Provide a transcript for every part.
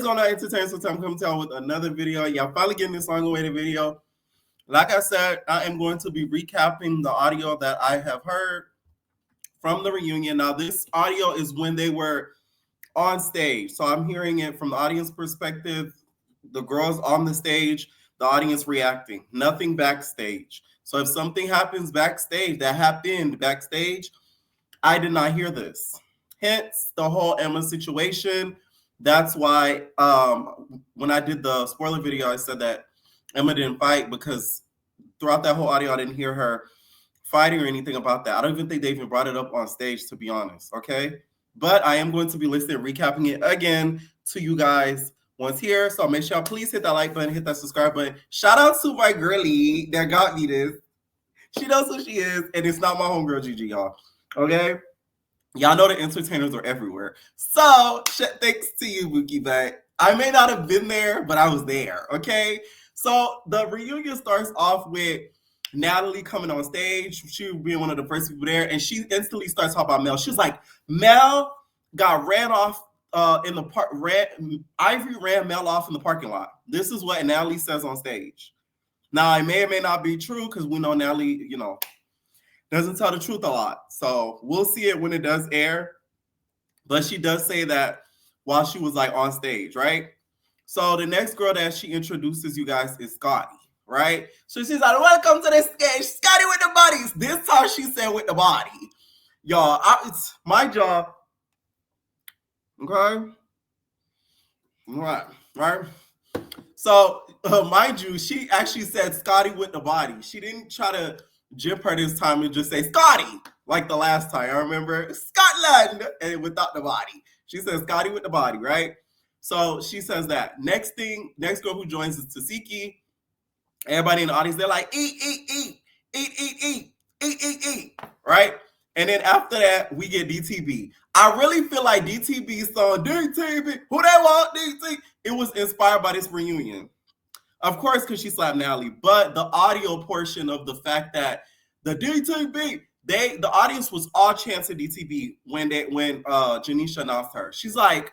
y'all not entertained, so I'm coming to y'all with another video. Y'all finally getting this long-awaited video. Like I said, I am going to be recapping the audio that I have heard from the reunion. Now, this audio is when they were on stage. So I'm hearing it from the audience perspective, the girls on the stage, the audience reacting, nothing backstage. So if something happens backstage, that happened backstage, I did not hear this. Hence the whole Emma situation. That's why when I did the spoiler video, I said that Emma didn't fight, because throughout that whole audio, I didn't hear her fighting or anything about that. I don't even think they even brought it up on stage, to be honest, okay? But I am going to be listening, recapping it again to you guys once here. So make sure y'all please hit that like button, hit that subscribe button. Shout out to my girlie that got me this. She knows who she is, and it's not my homegirl Gigi, y'all. Okay? Y'all know the entertainers are everywhere. So, thanks to you, Bookie, but I may not have been there, but I was there, okay? So, the reunion starts off with Natalie coming on stage. She being one of the first people there, and she instantly starts talking about Mel. She was like, Mel got ran off in the park. Ivory ran Mel off in the parking lot. This is what Natalie says on stage. Now, it may or may not be true, because we know Natalie, doesn't tell the truth a lot. So we'll see it when it does air. But she does say that while she was like on stage, right? So the next girl that she introduces you guys is Scotty, right? So she's like, welcome to the stage, Scotty with the bodies. This time she said with the body. Y'all, it's my job. Okay? Right? So, mind you, she actually said Scotty with the body. She didn't try to jip her this time and just say Scotty, like the last time. I remember Scotland, and without the body. She says Scotty with the body, right? So she says that. Next girl who joins is Tasiki. Everybody in the audience, they're like, eat, right? And then after that, we get DTB. I really feel like DTB's song, DTB, who they want, DTB, it was inspired by this reunion. Of course, because she slapped Natalie, but the audio portion of the fact that the DTB, the audience was all chanting DTB when Janisha announced her. She's like,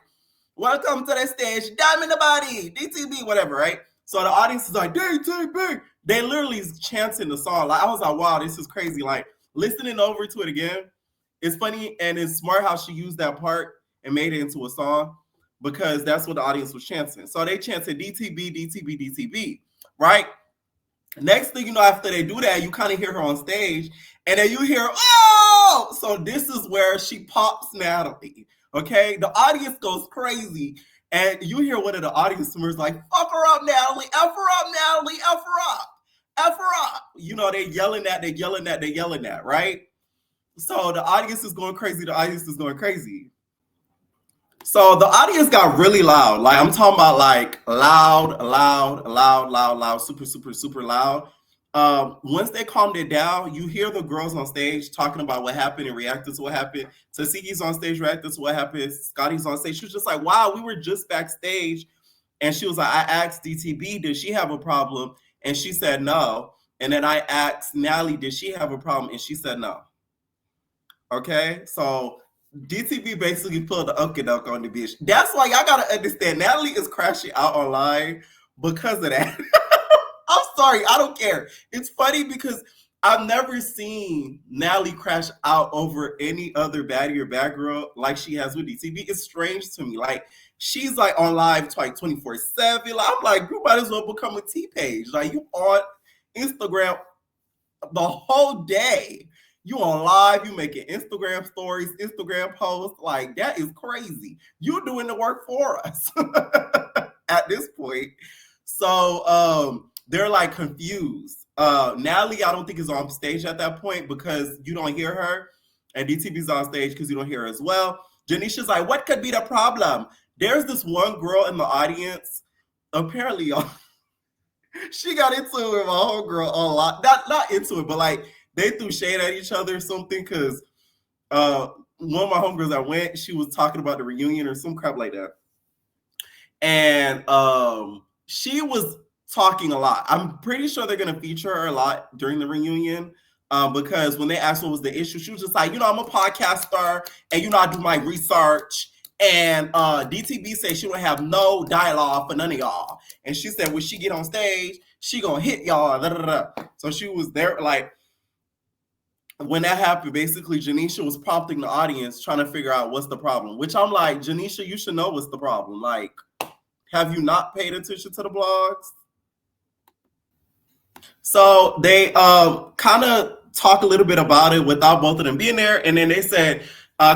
welcome to the stage, Diamond the body, DTB, whatever, right? So the audience is like, DTB. They literally is chanting the song. Like, I was like, wow, this is crazy. Like, listening over to it again, it's funny and it's smart how she used that part and made it into a song, because that's what the audience was chanting. So they chanted DTB, DTB, DTB, right? Next thing you know, after they do that, you kind of hear her on stage, and then you hear, oh! So this is where she pops Natalie, okay? The audience goes crazy, and you hear one of the audience members like, fuck her up, Natalie, F her up, Natalie, F her up, F her up. They're yelling that, right? So the audience is going crazy. So the audience got really loud. Like, I'm talking about like loud, super, super, super loud. Once they calmed it down, you hear the girls on stage talking about what happened and reacting to what happened. Tasiki's on stage reacting to what happened. Scotty's on stage. She was just like, wow, we were just backstage. And she was like, I asked DTB, did she have a problem? And she said no. And then I asked Natalie, did she have a problem? And she said no. Okay, so DTB basically pulled the ukaduk on the bitch. That's why y'all gotta understand, Natalie is crashing out online because of that. I'm sorry, I don't care. It's funny because I've never seen Natalie crash out over any other baddie or bad girl like she has with DTB. It's strange to me. Like, she's like on live like 24/7. Like, I'm like, you might as well become a T page. Like, you on Instagram the whole day. You on live, you making Instagram stories, Instagram posts. Like, that is crazy. You're doing the work for us at this point. So they're like confused. Natalie, I don't think is on stage at that point because you don't hear her. And DTB's on stage because you don't hear her as well. Janisha's like, what could be the problem? There's this one girl in the audience. Apparently, she got into it with my homegirl a lot. Not into it, but like, they threw shade at each other or something, because one of my homegirls that went, she was talking about the reunion or some crap like that. And she was talking a lot. I'm pretty sure they're going to feature her a lot during the reunion, because when they asked what was the issue, she was just like, I'm a podcaster, and I do my research, And DTB said she would have no dialogue for none of y'all. And she said when she get on stage, she gonna hit y'all. Da, da, da. So she was there, like, when that happened, basically Janisha was prompting the audience, trying to figure out what's the problem. Which I'm like, Janisha, you should know what's the problem. Like, have you not paid attention to the blogs? So they kind of talk a little bit about it without both of them being there, and then they said,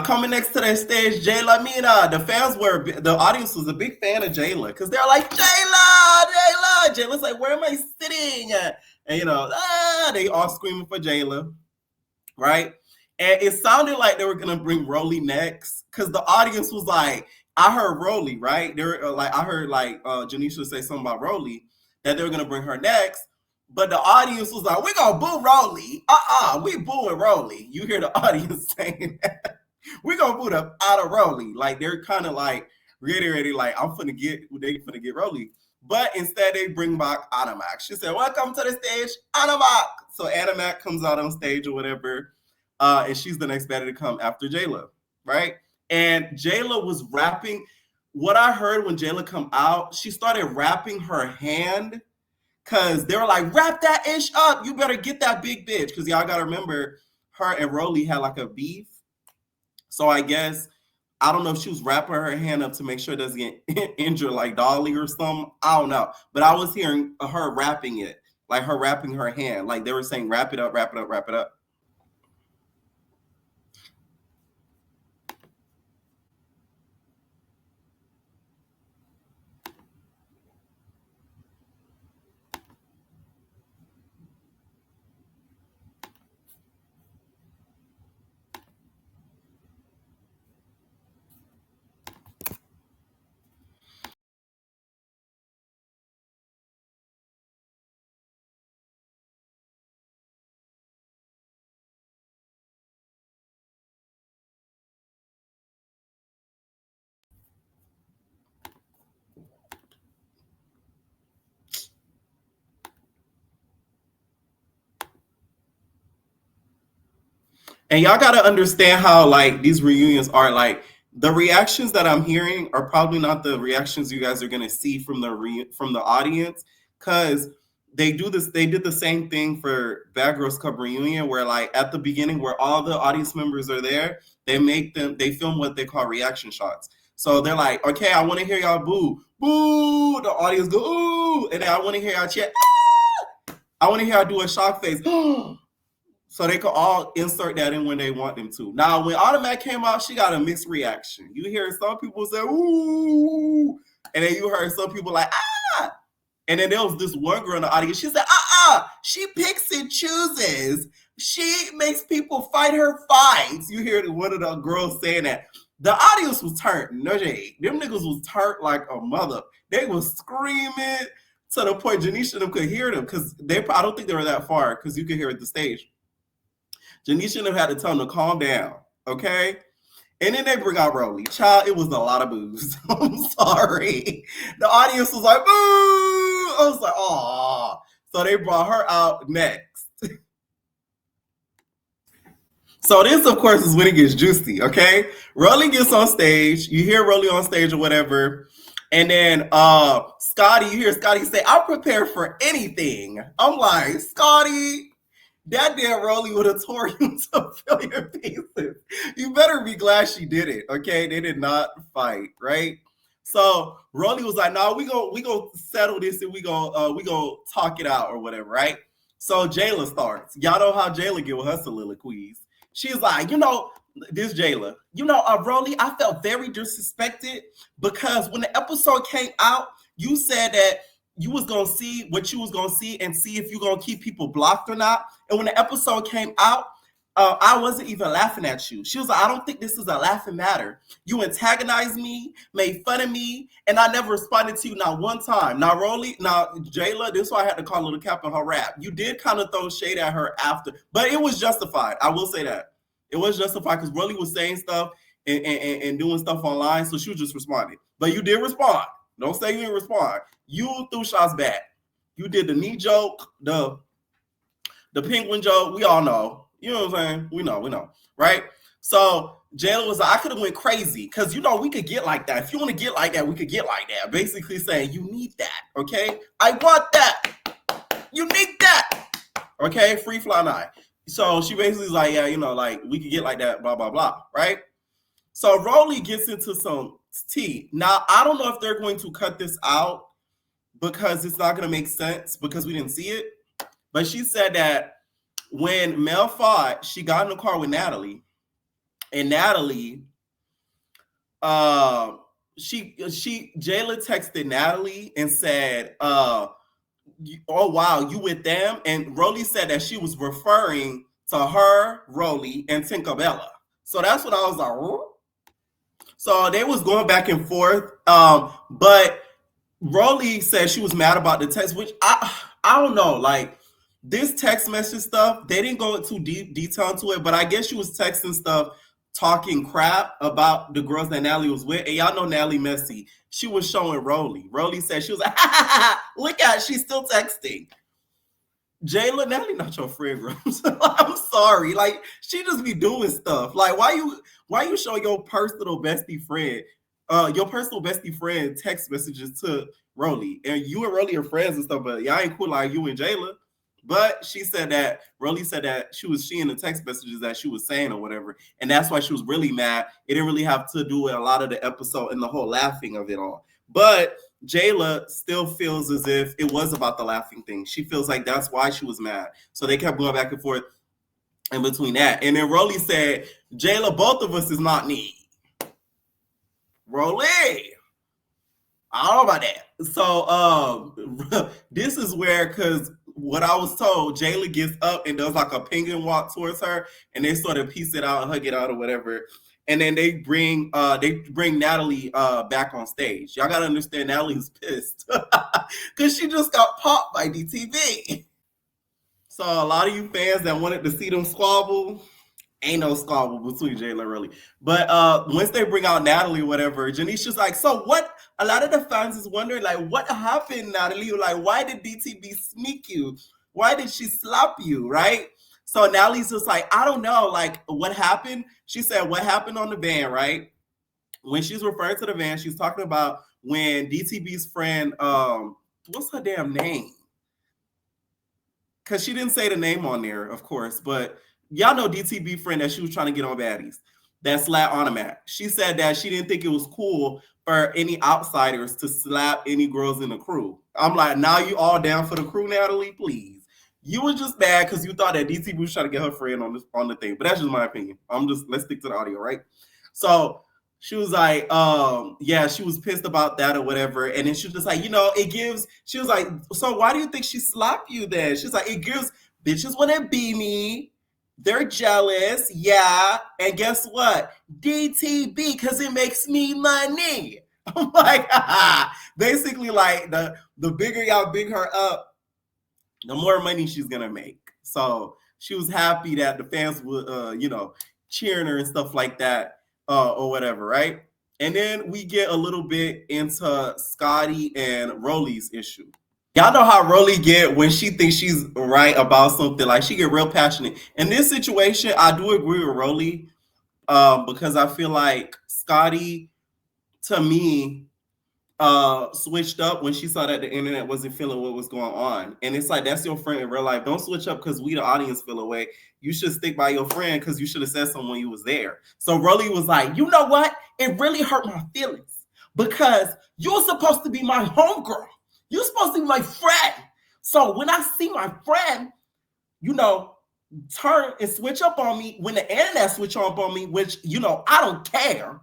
coming next to that stage, Jayla. The audience was a big fan of Jayla because they're like, Jayla. Jayla's like, where am I sitting? And they all screaming for Jayla, right? And it sounded like they were gonna bring Rolley next because the audience was like, I heard Rolley, right? They're like, I heard like Janisha say something about Rolley that they were gonna bring her next. But the audience was like, we're going to boo Rolley. We booing Rolley. You hear the audience saying that. We're going to boo the out of Rolley. Like, they're kind of like reiterating, like, they finna get Rolley. But instead, they bring back Anamac. She said, welcome to the stage, Anamac. So Anamac comes out on stage or whatever. And she's the next baddie to come after Jayla, right? And Jayla was rapping. What I heard when Jayla come out, she started rapping her hand. Because they were like, wrap that ish up. You better get that big bitch. Because y'all got to remember, her and Rolley had like a beef. So I guess, I don't know if she was wrapping her hand up to make sure it doesn't get injured like Dolly or something. I don't know. But I was hearing her rapping it. Like her wrapping her hand. Like they were saying, wrap it up, wrap it up, wrap it up. And y'all got to understand how like these reunions are. Like the reactions that I'm hearing are probably not the reactions you guys are going to see from the audience, because they did the same thing for Bad Girls Club reunion, where like at the beginning where all the audience members are there, they film what they call reaction shots. So they're like, okay, I want to hear y'all boo, boo. The audience go, ooh, and then I want to hear y'all cheer. Ah! I want to hear y'all do a shock face. So they could all insert that in when they want them to. Now, when Anamac came out, she got a mixed reaction. You hear some people say, ooh, and then you heard some people like, ah. And then there was this one girl in the audience. She said, she picks and chooses. She makes people fight her fights. You hear one of the girls saying that. The audience was turned. No shade. Them niggas was turned like a mother. They was screaming to the point Janisha and them could hear them, because I don't think they were that far, because you could hear at the stage. Janisha and them had to tell them to calm down, okay? And then they bring out Rolley. Child, it was a lot of boos. I'm sorry. The audience was like, boo! I was like, aw. So they brought her out next. So this, of course, is when it gets juicy, okay? Rolley gets on stage. You hear Rolley on stage or whatever. And then Scotty, you hear Scotty say, I'm prepared for anything. I'm like, Scotty, that damn Rolley would have tore you to failure pieces. You better be glad she did it, okay? They did not fight, right? So Rolley was like, "No, we go settle this and we go talk it out or whatever, right?" So Jayla starts. Y'all know how Jayla get with her soliloquies. She's like, this Jayla, Rolley, I felt very disrespected because when the episode came out, you said that you was gonna see what you was gonna see and see if you gonna keep people blocked or not. And when the episode came out, I wasn't even laughing at you. She was like, I don't think this is a laughing matter. You antagonized me, made fun of me, and I never responded to you not one time. Now, Jayla, this is why I had to call Little Cap on her rap. You did kind of throw shade at her after, but it was justified. I will say that. It was justified because Rolley was saying stuff and doing stuff online, so she was just responding. But you did respond. Don't say you didn't respond. You threw shots back. You did the knee joke, the penguin joke. We all know. You know what I'm saying? We know, right? So Jayla was like, I could have went crazy because we could get like that. If you want to get like that, we could get like that. Basically saying you need that, okay? I want that. You need that, okay? Free fly night. So she basically is like, yeah, like we could get like that, blah blah blah, right? So Rolley gets into some tea. Now I don't know if they're going to cut this out because it's not going to make sense because we didn't see it. But she said that when Mel fought, she got in the car with Natalie. And Natalie, Jayla texted Natalie and said, oh wow, you with them? And Rolley said that she was referring to her, Rolley, and Tinkerbell. So that's what I was like, oh. So they was going back and forth. But Rolley said she was mad about the text, which I don't know. Like this text message stuff, they didn't go into deep detail into it, but I guess she was texting stuff talking crap about the girls that Natalie was with. And y'all know Natalie messy. She was showing Rolley. Rolley said she was like, look at, she's still texting. Jayla, Natalie not your friend, bro. I'm sorry. Like, she just be doing stuff. Like, why you show your personal bestie friend text messages to Rolley? And you and Rolley are friends and stuff, but y'all ain't cool like you and Jayla. But she said that Rolley said that she was seeing the text messages that she was saying or whatever, and that's why she was really mad. It didn't really have to do with a lot of the episode and the whole laughing of it all. But Jayla still feels as if it was about the laughing thing. She feels like that's why she was mad. So they kept going back and forth in between that. And then Rolley said, Jayla, both of us is not need. Rolley, I don't know about that. So this is where, because what I was told, Jayla gets up and does like a penguin walk towards her, and they sort of piece it out and hug it out or whatever. And then they bring Natalie back on stage. Y'all gotta understand, Natalie's pissed because she just got popped by DTB. So a lot of you fans that wanted to see them squabble, ain't no squabble between Jayla and Rolley. But once they bring out Natalie or whatever, Janisha's like, so what? A lot of the fans is wondering, like, what happened, Natalie? Like, why did DTB sneak you? Why did she slap you, right? So Natalie's just like, I don't know, like, what happened? She said, what happened on the van, right? When she's referring to the van, she's talking about when DTB's friend, what's her damn name? Because she didn't say the name on there, of course, but y'all know DTB friend that she was trying to get on Baddies. That slapped Anamac. She said that she didn't think it was cool for any outsiders to slap any girls in the crew. I'm like, now you all down for the crew, Natalie? Please. You were just mad because you thought that DTB was trying to get her friend on the thing. But that's just my opinion. Let's stick to the audio, right? So she was like, yeah, she was pissed about that or whatever. And then she was just like, she was like, so why do you think she slapped you then? She's like, it gives bitches want to be me. They're jealous, yeah. And guess what? DTB, because it makes me money. I'm like, basically, like the bigger y'all big her up, the more money she's gonna make. So she was happy that the fans would, cheering her and stuff like that, or whatever, right? And then we get a little bit into Scotty and Rolley's issue. Y'all know how Rolley get when she thinks she's right about something. Like, she get real passionate. In this situation, I do agree with Rolley, because I feel like Scotty, to me, switched up when she saw that the internet wasn't feeling what was going on. And it's like, that's your friend in real life. Don't switch up because we, the audience, feel away. You should stick by your friend because you should have said something when you was there. So Rolley was like, you know what? It really hurt my feelings because you're supposed to be my homegirl. You're supposed to be my friend. So when I see my friend, turn and switch up on me, when the internet switch up on me, which, I don't care.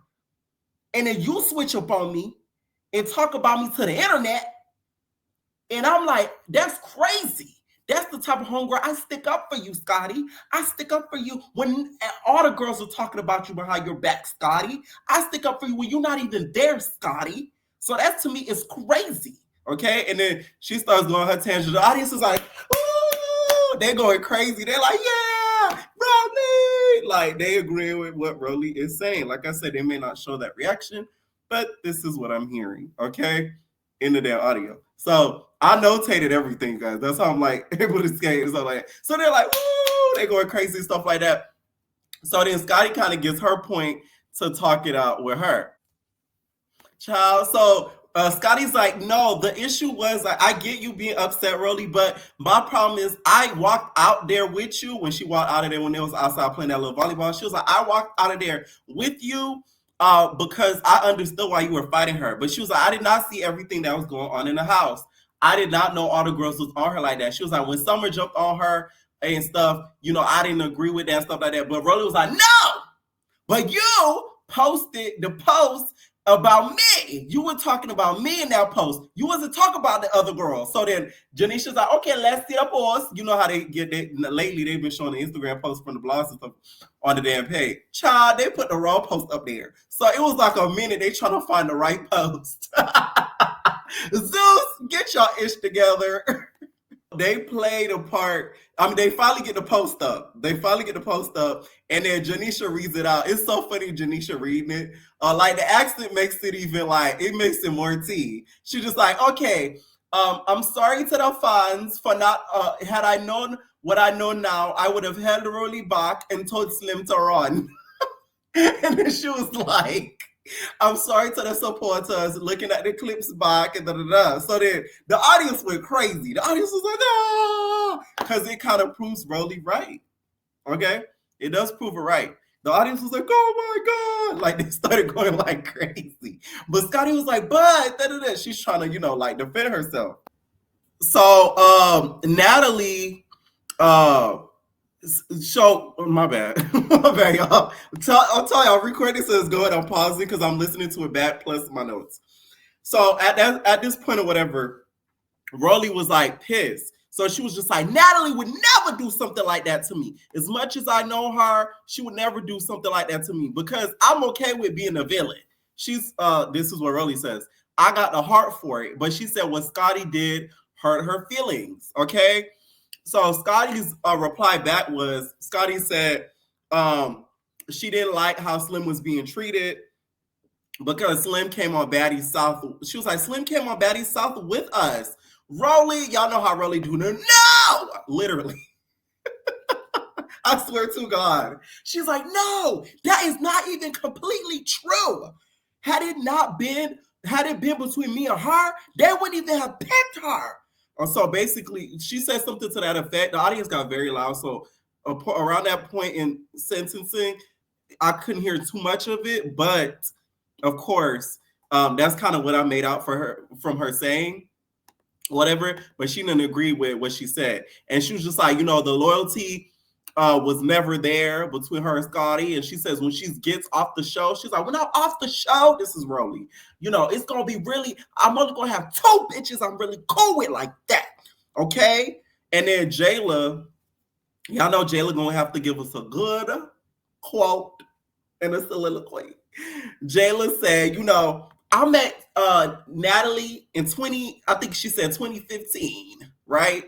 And then you switch up on me and talk about me to the internet. And I'm like, that's crazy. That's the type of homegirl. I stick up for you, Scotty. I stick up for you when all the girls are talking about you behind your back, Scotty. I stick up for you when you're not even there, Scotty. So that to me is crazy. Okay, and then she starts going her tangent. The audience is like, ooh, they're going crazy. They're like, yeah, Rolley. Like, they agree with what Rolley is saying. Like I said, they may not show that reaction, but this is what I'm hearing, okay, in the damn audio. So I notated everything, guys. That's how I'm like able to skate and stuff like that. So they're like, ooh, they're going crazy, stuff like that. So then Scotty kind of gets her point to talk it out with her. Child, so Scotty's like, no, the issue was like, I get you being upset, Rolley, but my problem is I walked out there with you when she walked out of there when they was outside playing that little volleyball. She was like, I walked out of there with you because I understood why you were fighting her. But she was like, I did not see everything that was going on in the house. I did not know all the girls was on her like that. She was like, when Summer jumped on her and stuff, you know, I didn't agree with that and stuff like that. But Rolley was like, no, but you posted the post about me. You were talking about me in that post. You wasn't talking about the other girls. So then Janisha's like, okay, let's see the post. You know how they get that lately. They've been showing the Instagram posts from the blogs and stuff on the damn page. Child, they put the wrong post up there. So it was like a minute they trying to find the right post. Zeus, get your ish together. They played a part. I mean, they finally get the post up. And then Janisha reads it out. It's so funny, Janisha reading it. Like, the accent makes it even, like, it makes it more tea. She's just like, okay, I'm sorry to the fans for not, had I known what I know now, I would have held Rolley back and told Slim to run. And then she was like, I'm sorry to the supporters looking at the clips back and da-da-da. So then the audience went crazy. The audience was like, ah, because it kind of proves Rolley right. Okay? It does prove it right. The audience was like, oh my God. Like, they started going like crazy. But Scotty was like, but da-da-da. She's trying to, you know, like defend herself. So Natalie so my bad, y'all. I'll tell y'all, recording says go ahead. I'm pausing because I'm listening to it back plus my notes. So at this point or whatever, Rolley was like pissed. So she was just like, Natalie would never do something like that to me. As much as I know her, she would never do something like that to me because I'm okay with being a villain. She's this is what Rolley says. I got the heart for it, but she said what Scotty did hurt her feelings. Okay. So Scotty's reply back was, Scotty said she didn't like how Slim was being treated because Slim came on Baddies South. She was like, Slim came on Baddies South with us. Rolley, y'all know how Rolley do. No, literally. I swear to God. She's like, no, that is not even completely true. Had it been between me and her, they wouldn't even have picked her. So basically, she said something to that effect. The audience got very loud. So around that point in sentencing, I couldn't hear too much of it. But of course, that's kind of what I made out for her from her saying whatever. But she didn't agree with what she said. And she was just like, you know, the loyalty was never there between her and Scotty. And she says when she gets off the show, she's like, when I'm off the show, this is Rolley. You know, it's going to be really, I'm only going to have 2 bitches I'm really cool with like that. Okay? And then Jayla, y'all know Jayla going to have to give us a good quote and a soliloquy. Jayla said, you know, I met Natalie in 2015, right?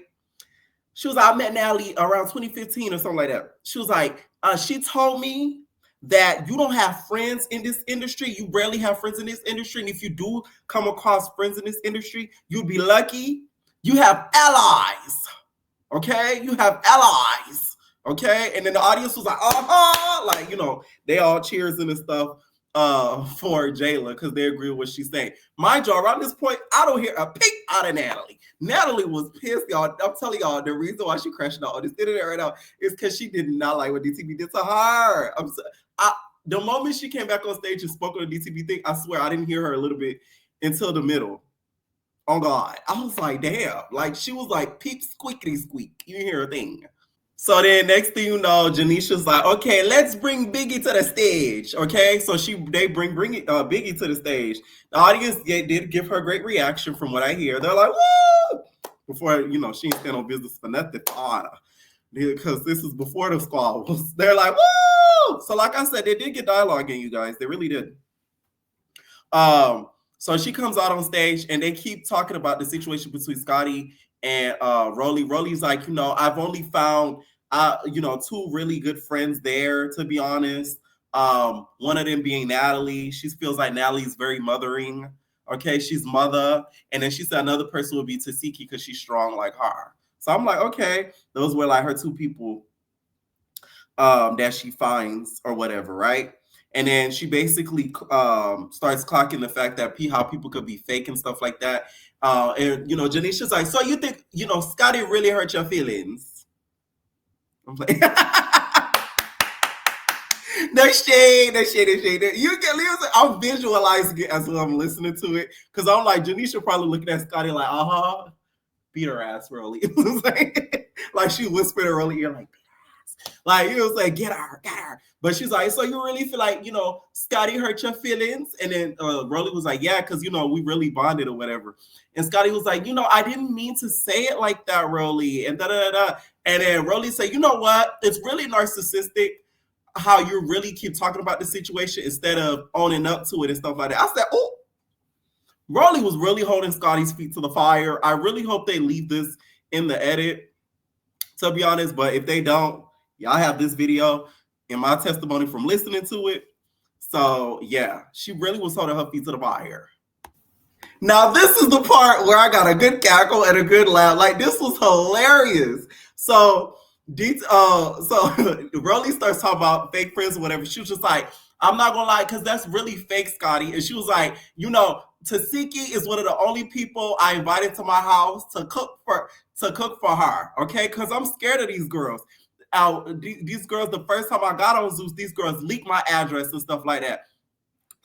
She was like, I met Natalie around 2015 or something like that. She was like, she told me that you don't have friends in this industry. You rarely have friends in this industry. And if you do come across friends in this industry, you'd be lucky. You have allies. Okay? You have allies. Okay? And then the audience was like, uh-huh. Like, you know, they all cheers and stuff for Jayla because they agree with what she's saying. Mind you, around this point, I don't hear a peep out of Natalie. Natalie was pissed, y'all. I'm telling y'all, the reason why she crashed out on this internet right now is because she did not like what DTB did to her. The moment she came back on stage and spoke on the DTB thing, I swear I didn't hear her a little bit until the middle. Oh God. I was like, damn. Like she was like peep squeakity squeak. You didn't hear a thing. So then next thing you know, Janisha's like, okay, let's bring Biggie to the stage. Okay. So they bring Biggie to the stage. The audience did give her a great reaction from what I hear. They're like, woo! Before, you know, she ain't stand on business for nothing for honor. Because this is before the squabbles. They're like, woo! So like I said, they did get dialogue in, you guys. They really did. So she comes out on stage and they keep talking about the situation between Scotty and Rolley. Rolley's like, you know, I've only found, you know, 2 really good friends there, to be honest. One of them being Natalie. She feels like Natalie's very mothering. Okay, she's mother. And then she said another person would be Tasiki because she's strong like her. So I'm like, okay, those were like her 2 people that she finds or whatever, right? And then she basically starts clocking the fact that how people could be fake and stuff like that. And Janisha's like, so you think Scotty really hurt your feelings? I'm like, no shade. You can leave. I'm visualizing it as I'm listening to it because I'm like, Janisha probably looking at Scotty like, beat her ass, Rolley. Like she whispered in Rolley ear, like it was like, get her. But she's like, so you really feel like, Scotty hurt your feelings? And then Rolley was like, yeah, because, we really bonded or whatever. And Scotty was like, I didn't mean to say it like that, Rolley. And da-da-da-da. And then Rolley said, you know what? It's really narcissistic how you really keep talking about the situation instead of owning up to it and stuff like that. I said, oh, Rolley was really holding Scotty's feet to the fire. I really hope they leave this in the edit, to be honest. But if they don't, y'all have this video in my testimony from listening to it. So yeah, she really was holding her feet to the fire. Now this is the part where I got a good cackle and a good laugh. Like this was hilarious. So Rolley starts talking about fake friends or whatever. She was just like, I'm not gonna lie, because that's really fake, Scotty. And she was like, Tasiki is one of the only people I invited to my house to cook for her. Okay, because I'm scared of these girls. These girls, the first time I got on Zeus, these girls leaked my address and stuff like that.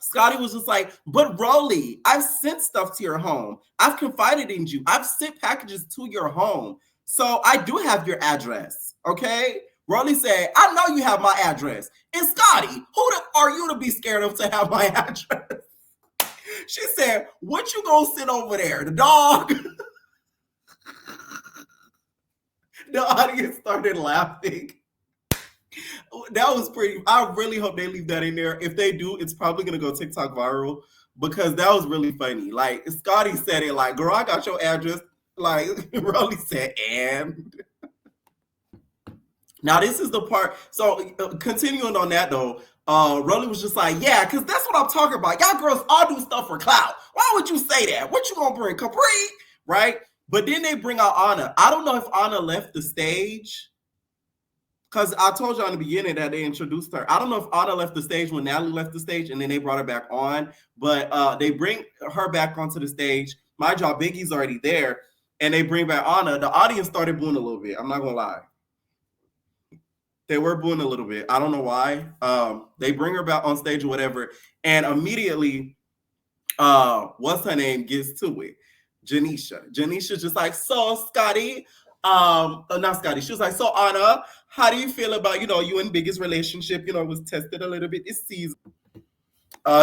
Scotty was just like, but Rolley, I've sent stuff to your home. I've confided in you. I've sent packages to your home. So I do have your address, okay? Rolley said, I know you have my address. And Scotty, who are you to be scared of to have my address? She said, what you gonna sit over there? The dog? The audience started laughing. That was pretty. I really hope they leave that in there. If they do, it's probably gonna go TikTok viral because that was really funny. Like Scotty said it like, girl, I got your address. Like Rolley said, and now this is the part. So continuing on that though, Rolley was just like, yeah, because that's what I'm talking about. Y'all girls all do stuff for clout. Why would you say that? What you gonna bring? Capri, right? But then they bring out Anna. I don't know if Anna left the stage. Because I told you in the beginning that they introduced her. I don't know if Anna left the stage when Natalie left the stage and then they brought her back on. But they bring her back onto the stage. My job, Biggie's already there. And they bring back Anna. The audience started booing a little bit. I'm not going to lie. They were booing a little bit. I don't know why. They bring her back on stage or whatever. And immediately, what's her name, gets to it. Janisha's just like, so Scotty, not Scotty. She was like, so Anna, how do you feel about, you and Biggie's relationship, was tested a little bit this season.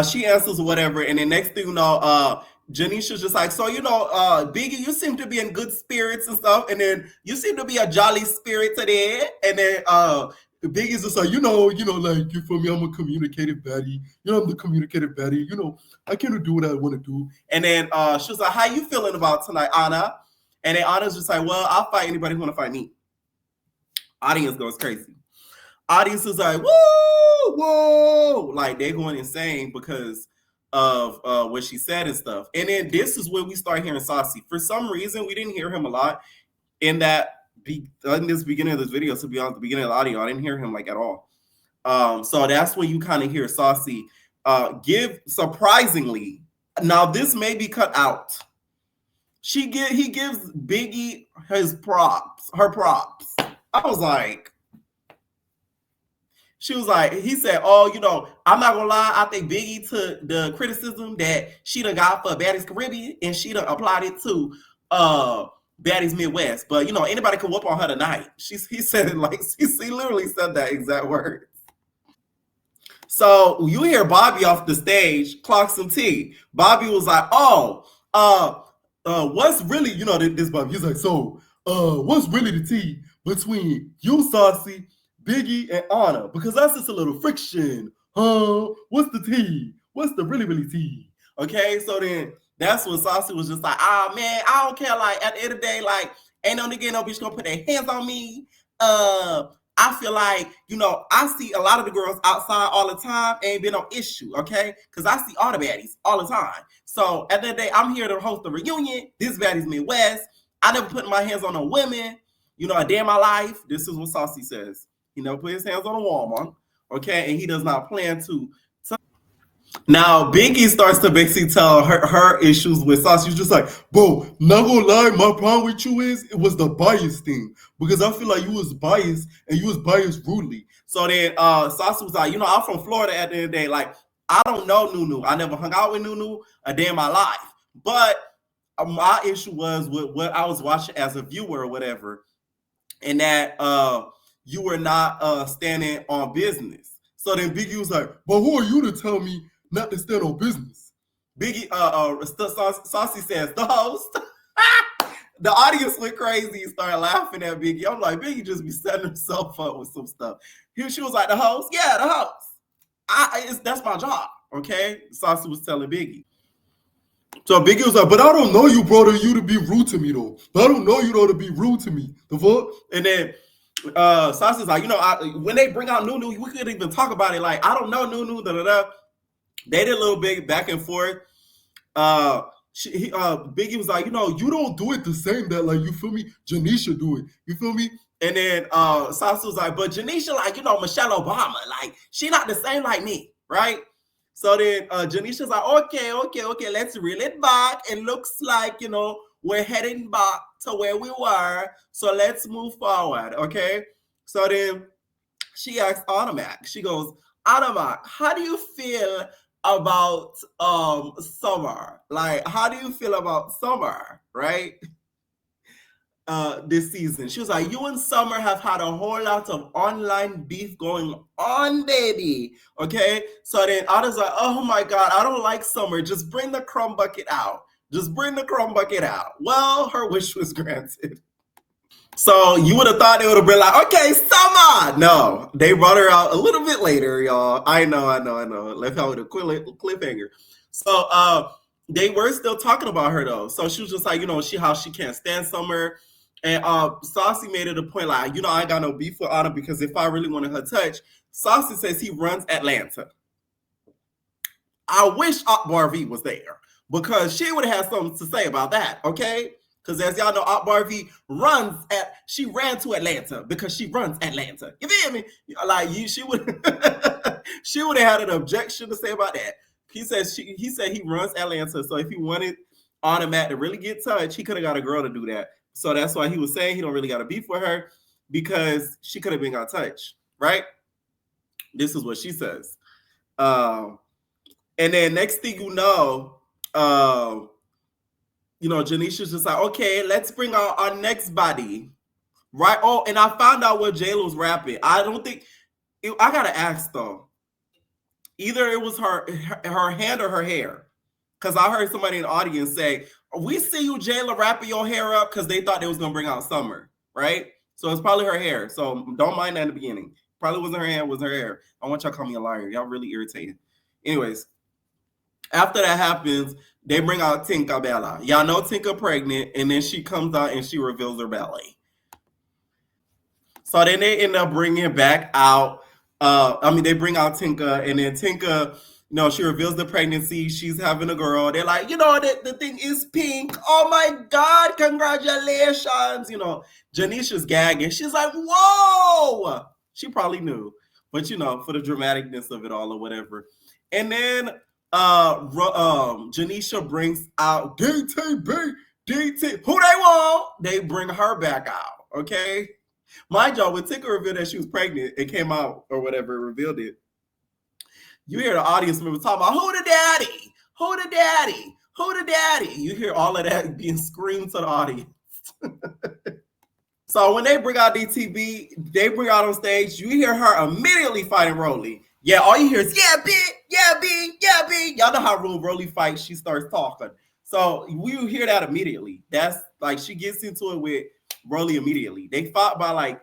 She answers whatever. And then next thing you know, Janisha's just like, so, Biggie, you seem to be in good spirits and stuff. And then you seem to be a jolly spirit today. And then Biggie's just like, like, you feel me? I'm a communicative baddie. I'm the communicative baddie. I can do what I want to do. And then she was like, how you feeling about tonight, Anna? And then Anna's just like, well, I'll fight anybody who want to fight me. Audience goes crazy. Audience is like, whoa. Like, they're going insane because of what she said and stuff. And then this is where we start hearing Saucy. For some reason, we didn't hear him a lot in this beginning of this video. To be honest, the beginning of the audio, I didn't hear him like at all. So that's when you kind of hear Saucy give, surprisingly, now this may be cut out. He gives Biggie her props. I was like, she was like, he said, oh, I'm not gonna lie, I think Biggie took the criticism that she done got for Baddies Caribbean and she done applied it to Baddies Midwest. But anybody can whoop on her tonight. He said it like he literally said that exact word. So you hear Bobby off the stage clock some tea. Bobby was like, what's really, this Bobby, he's like, so what's really the tea between you, Saucy, Biggie, and Anna? Because that's just a little friction. What's the tea? What's the really tea? Okay, so then that's when Saucy was just like, man, I don't care. Like, at the end of the day, like, ain't no nigga, no bitch gonna put their hands on me. I feel like, I see a lot of the girls outside all the time, ain't been no issue, okay? Because I see all the baddies all the time. So at the end of the day, I'm here to host a reunion. This Baddies Midwest. I never put my hands on no women, a day in my life. This is what Saucy says. He never put his hands on a woman. Okay, and he does not plan to. Now Biggie starts to basically tell her issues with Sauce. She's just like, bro, not gonna lie, my problem with you is it was the bias thing. Because I feel like you was biased and you was biased rudely. So then Sauce was like, I'm from Florida at the end of the day. Like, I don't know Nunu. I never hung out with Nunu a day in my life. But my issue was with what I was watching as a viewer or whatever. And that you were not standing on business. So then Biggie was like, but who are you to tell me not to stand on business? Biggie, Saucy says, the host. The audience went crazy, started laughing at Biggie. I'm like, Biggie just be setting himself up with some stuff. She was like, the host? Yeah, the host. That's my job, okay? Saucy was telling Biggie. So Biggie was like, but I don't know you, brother, you to be rude to me, though. I don't know you, though, to be rude to me. The fuck? And then Saucy's like, when they bring out Nunu, we couldn't even talk about it. Like, I don't know Nunu, da-da-da. They did a little bit back and forth. Biggie was like, you don't do it the same that, like, you feel me? Janisha do it. You feel me? And then Saucy was like, but Janisha, like, Michelle Obama, like, she not the same like me, right? So then Janisha's like, okay, let's reel it back. It looks like, we're heading back to where we were. So let's move forward, okay? So then she asks Anamac. She goes, Anamac, how do you feel about Summer? Like, how do you feel about Summer, right? This season. She was like, you and Summer have had a whole lot of online beef going on, baby. Okay? So then Anna's like, oh my God, I don't like Summer. Just bring the crumb bucket out. Well, her wish was granted. So you would have thought they would have been like, okay, Summer. No, they brought her out a little bit later, y'all. I know. Left out with a cliffhanger. So they were still talking about her though. So she was just like, how she can't stand Summer. And Saucy made it a point like, I ain't got no beef with Anna because if I really wanted her touch, Saucy says he runs Atlanta. I wish Akbar V was there because she would have had something to say about that, okay? Because as y'all know, Akbar V she ran to Atlanta because she runs Atlanta. You feel me? Like she would have had an objection to say about that. He said he runs Atlanta, so if he wanted Anamac to really get touched, he could have got a girl to do that. So that's why he was saying he don't really got a beef with her because she could have been got touched, right? This is what she says. And then next thing you know, Janisha's just like, okay, let's bring out our next body, right? Oh, and I found out what Jayla was rapping. I don't think I gotta ask though. Either it was her hand or her hair, because I heard somebody in the audience say, we see you, Jayla, wrapping your hair up because they thought they was going to bring out Summer, right? So it's probably her hair. So don't mind that in the beginning. Probably wasn't her hand, was her hair. I want y'all to call me a liar. Y'all really irritated. Anyways, after that happens, they bring out Tinkerbell. Y'all know Tinker pregnant, and then she comes out and she reveals her belly. So then they end up bringing back out, they bring out Tinker, and then Tinker... she reveals the pregnancy. She's having a girl. They're like, the thing is pink. Oh my God, congratulations. Janisha's gagging. She's like, whoa. She probably knew. But, for the dramaticness of it all or whatever. And then Janisha brings out DTB, who they want. They bring her back out, okay? Mind y'all, when Tinker revealed that she was pregnant, it came out or whatever, revealed it. You hear the audience members talking about who the daddy, who the daddy, who the daddy. You hear all of that being screamed to the audience. So when they bring out DTB, they bring out on stage, you hear her immediately fighting Rolley. Yeah, all you hear is, yeah, B. Y'all know how Rolley fights, she starts talking. So we hear that immediately. That's like, she gets into it with Rolley immediately. They fought by like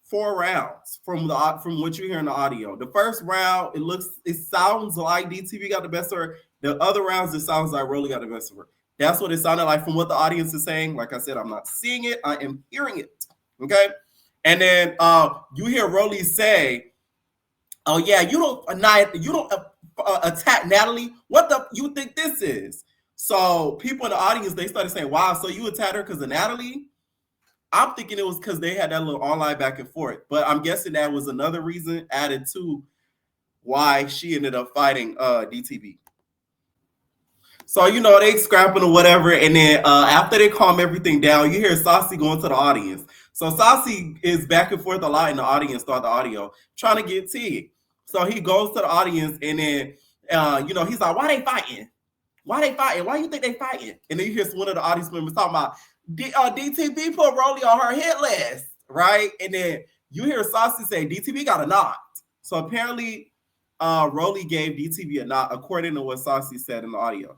4 rounds from what you hear in the audio. The first round, it sounds like DTB got the best of her. The other rounds, it sounds like Rolley got the best of her. That's what it sounded like from what the audience is saying. Like I said, I'm not seeing it, I am hearing it. Okay. And then you hear Rolley say, oh yeah, you don't attack Natalie. What the you think this is? So people in the audience, they started saying, wow, so you attacked her because of Natalie? I'm thinking it was because they had that little online back and forth, but I'm guessing that was another reason added to why she ended up fighting DTB. So, they scrapping or whatever. And then after they calm everything down, you hear Saucy going to the audience. So Saucy is back and forth a lot in the audience throughout the audio, trying to get Tig. So he goes to the audience and then, he's like, why they fighting? Why they fighting? Why you think they fighting? And then you hear one of the audience members talking about DTB put Rolley on her hit list, right? And then you hear Saucy say, DTB got a knot. So apparently Rolley gave DTB a knot, according to what Saucy said in the audio.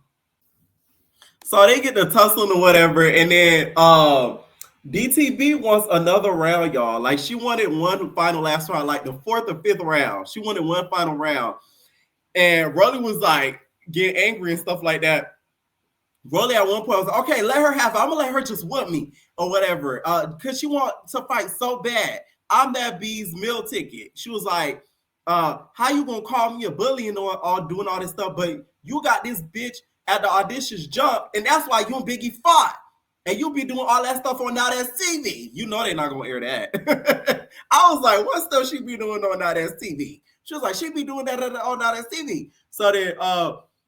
So they get the tussling or whatever, and then DTB wants another round, y'all. Like, she wanted one final last round, like the 4th or 5th round. She wanted one final round. And Rolley was like getting angry and stuff like that. Rolley at one point was like, okay, let her have it. I'm gonna let her just whoop me or whatever. Cause she want to fight so bad. I'm that B's meal ticket. She was like, how you gonna call me a bully and all doing all this stuff, but you got this bitch at the auditions jump, and that's why you and Biggie fought. And you be doing all that stuff on Now That's TV. You know they're not gonna air that. I was like, what stuff she be doing on Now That's TV? She was like, she be doing that on Now That's TV. So then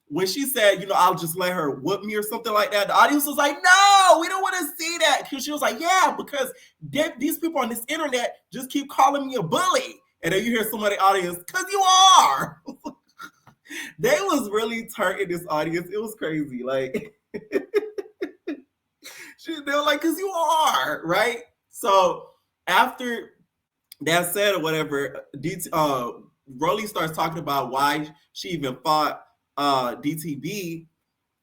when she said, I'll just let her whoop me or something like that, the audience was like, no, we don't want to see that. Because she was like, yeah, because these people on this internet just keep calling me a bully. And then you hear somebody in the audience, because you are. They was really turning this audience. It was crazy. Like, they were like, because you are, right? So after that said or whatever, Rolley starts talking about why she even fought DTB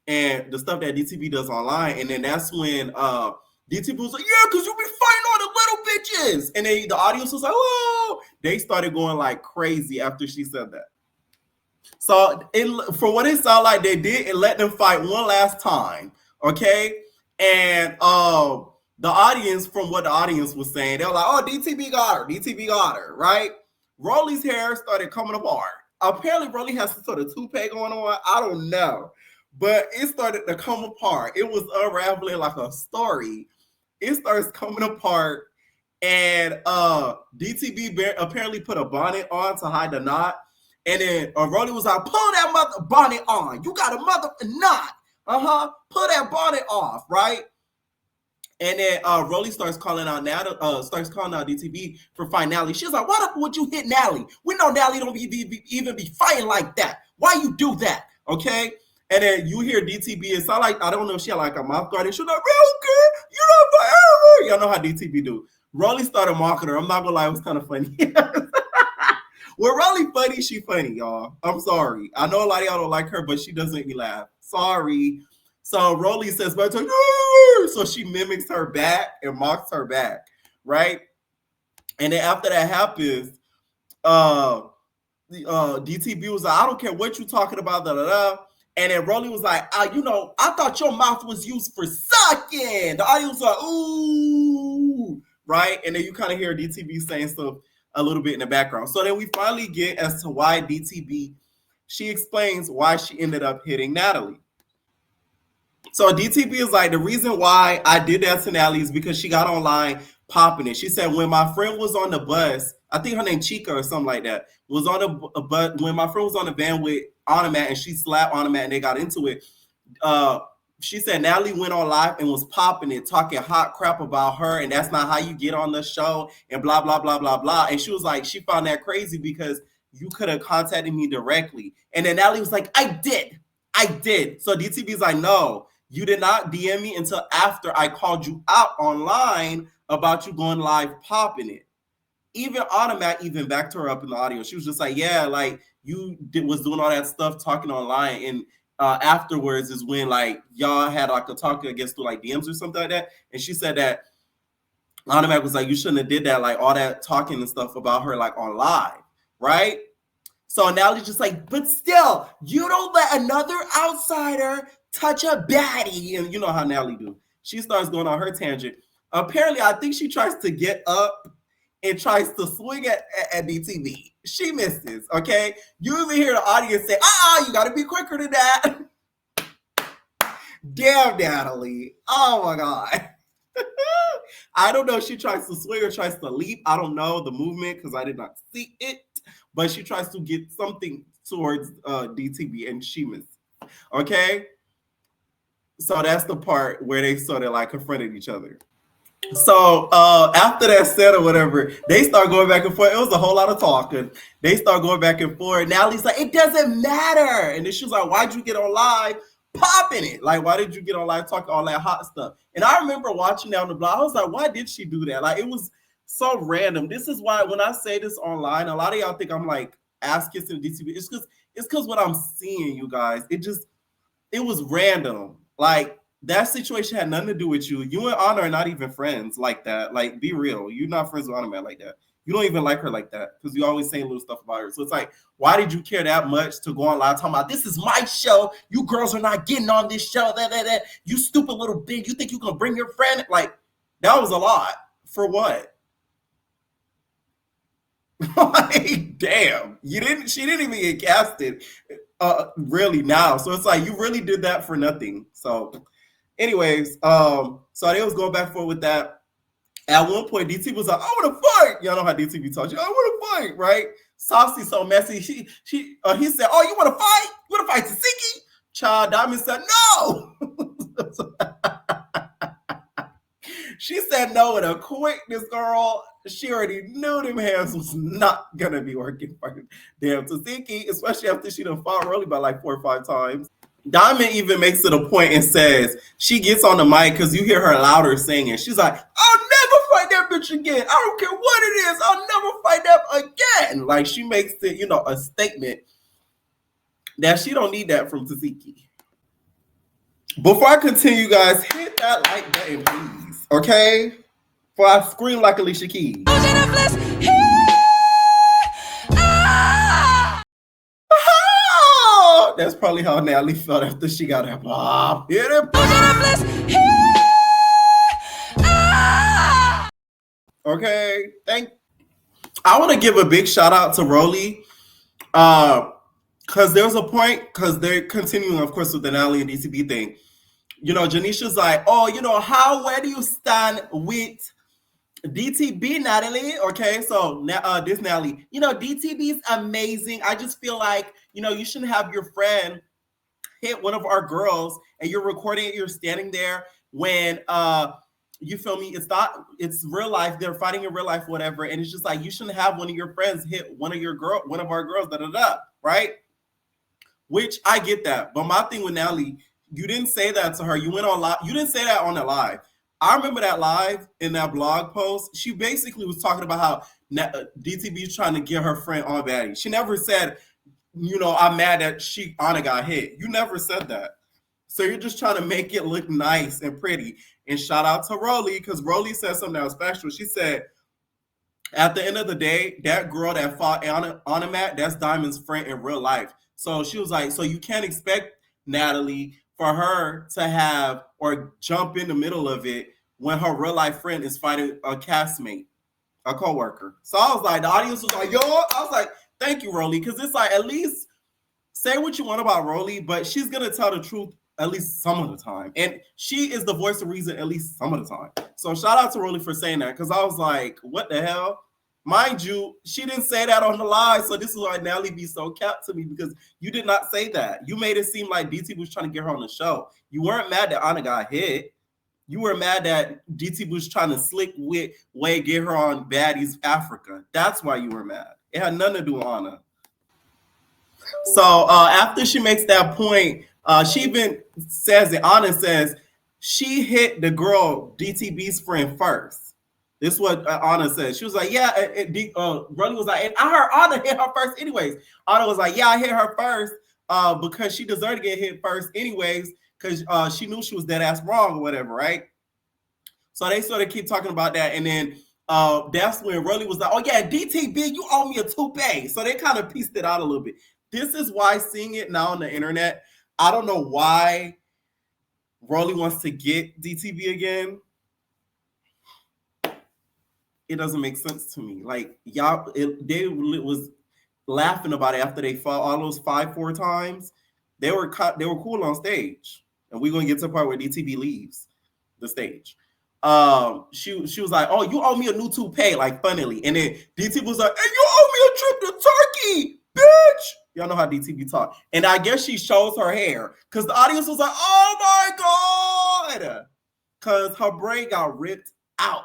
and the stuff that DTB does online. And then that's when DTB was like, yeah, because you be fighting all the little bitches. And then the audience was like, whoa. They started going like crazy after she said that. So for what it sounded like, they did and let them fight one last time, okay? And the audience, from what the audience was saying, they were like, oh, DTB got her, right? Rolley's hair started coming apart. Apparently, Rolley has some sort of toupee going on. I don't know. But it started to come apart. It was unraveling like a story. It starts coming apart. And DTB apparently put a bonnet on to hide the knot. And then Rolley was like, pull that mother bonnet on. You got a mother knot. Pull that bonnet off, right? And then Rolley starts calling out DTB for fighting Natalie. She's like, why would you hit Natalie? We know Natalie don't even be fighting like that. Why you do that? Okay? And then you hear DTB, it sound like, I don't know if she had like a mouth guard, and she's like, real good, you know, forever. Y'all know how DTB do. Rolley started mocking her. I'm not gonna lie, it was kind of funny. Well, Rolley funny, she funny, y'all. I'm sorry. I know a lot of y'all don't like her, but she doesn't make me laugh. Sorry. So Rolley says, so she mimics her back and mocks her back, right? And then after that happens, DTB was like, I don't care what you're talking about, And then Rolley was like, I thought your mouth was used for sucking. The audience was like, ooh, right? And then you kind of hear DTB saying stuff a little bit in the background. So then we finally get as to why DTB, she explains why she ended up hitting Natalie. So DTB is like, the reason why I did that to Natalie is because she got online popping it. She said, when my friend was on the bus, I think her name Chica or something like that, was on but when my friend was on the van with Anamac and she slapped Anamac and they got into it, she said Natalie went on live and was popping it, talking hot crap about her, and that's not how you get on the show, and blah, blah, blah, blah, blah. And she was like, she found that crazy because you could have contacted me directly. And then Natalie was like, I did. So DTB's like, no, you did not DM me until after I called you out online about you going live popping it. Even Anamac even backed her up in the audio. She was just like, yeah, like you was doing all that stuff talking online, and afterwards is when like y'all had like a talk against through like DMs or something like that. And she said that Anamac was like, you shouldn't have did that, like all that talking and stuff about her like on live, right? So Natalie's just like, but still, you don't let another outsider touch a baddie. And you know how Natalie do. She starts going on her tangent. Apparently, I think she tries to get up and tries to swing at DTB. She misses, okay? You even hear the audience say, you got to be quicker than that. Damn, Natalie. Oh, my God. I don't know if she tries to swing or tries to leap. I don't know the movement because I did not see it. But she tries to get something towards DTB and she missed. Okay? So that's the part where they sort of like confronted each other. So after that set or whatever, they start going back and forth. It was a whole lot of talking. They start going back and forth. Natalie's like, it doesn't matter. And then she was like, why'd you get on live popping it? Like, why did you get on live talking all that hot stuff? And I remember watching down the blog. I was like, why did she do that? Like, it was so random. This is why when I say this online, a lot of y'all think I'm like ass kissing DTB. It's because what I'm seeing, you guys. It was random. Like, that situation had nothing to do with you. You and Anna are not even friends like that. Like, be real. You're not friends with Anna like that. You don't even like her like that because you always saying little stuff about her. So it's like, why did you care that much to go on live talking about this is my show? You girls are not getting on this show. That. You stupid little bitch. You think you can bring your friend? Like, that was a lot. For what? Like, damn. She didn't even get casted really now. So it's like, you really did that for nothing. So anyways, so they was going back and forth with that. At one point, DTB was like, I want to fight. Y'all know how DTB talks. I want to fight, right? Saucy so messy. He said, oh, you want to fight? You want to fight Tasiki? Child Diamond said, no. She said no with a quickness, girl. She already knew them hands was not going to be working for damn Tasiki, especially after she done fought Rolley by like 4 or 5 times. Diamond even makes it a point and says, she gets on the mic because you hear her louder singing. She's like, I'll never fight that bitch again. I don't care what it is. I'll never fight that again. Like, she makes it, a statement that she don't need that from Tasiki. Before I continue, guys, hit that like button, please. Okay? Before I scream like Alicia Keys. That's probably how Natalie felt after she got that bob. Hit it. Okay. I want to give a big shout out to Rolley. Because there's a point, because they're continuing, of course, with the Natalie and DTB thing. Janisha's like, oh, where do you stand with DTB, Natalie? Okay, so this Natalie, DTB is amazing. I just feel like, you shouldn't have your friend hit one of our girls and you're recording it, you're standing there when, you feel me? It's real life. They're fighting in real life, whatever. And it's just like, you shouldn't have one of your friends hit one of our girls, right? Which I get that. But my thing with Natalie, you didn't say that to her. You went on live. You didn't say that on the live. I remember that live in that blog post. She basically was talking about how DTB is trying to get her friend on Baddies. She never said, I'm mad that Anna got hit. You never said that. So you're just trying to make it look nice and pretty. And shout out to Rolley, because Rolley said something that was factual. She said, at the end of the day, that girl that fought Anamac, that's Diamond's friend in real life. So she was like, so you can't expect Natalie for her to have or jump in the middle of it when her real life friend is fighting a castmate, a coworker. So I was like, the audience was like, yo, I was like, thank you, Rolley, because it's like, at least say what you want about Rolley, but she's going to tell the truth at least some of the time. And she is the voice of reason at least some of the time. So shout out to Rolley for saying that, because I was like, what the hell? Mind you, she didn't say that on the live, so this is why Natalie be so capped to me, because you did not say that. You made it seem like DT was trying to get her on the show. You weren't mad that Anna got hit. You were mad that DT was trying to slick way get her on Baddies Africa. That's why you were mad. It had nothing to do with Anna. So after she makes that point, she even says it. Anna says she hit the girl, DTB's friend, first. This is what Anna said. She was like, yeah, Rolley was like, and I heard Anna hit her first anyways. Anna was like, yeah, I hit her first because she deserved to get hit first anyways, because she knew she was dead ass wrong or whatever, right? So they sort of keep talking about that. And then that's when Rolley was like, oh yeah, DTB, you owe me a toupee. So they kind of pieced it out a little bit. This is why seeing it now on the internet, I don't know why Rolley wants to get DTB again. It doesn't make sense to me. Like, y'all, they was laughing about it after they fought all those 5-4 times. They were cool on stage, and we're gonna get to the part where DTB leaves the stage. she was like, oh, you owe me a new toupee, like funnily. And then DTB was like, and you owe me a trip to Turkey, bitch. Y'all know how DTB talk. And I guess she shows her hair because the audience was like, oh my God. Because her braid got ripped out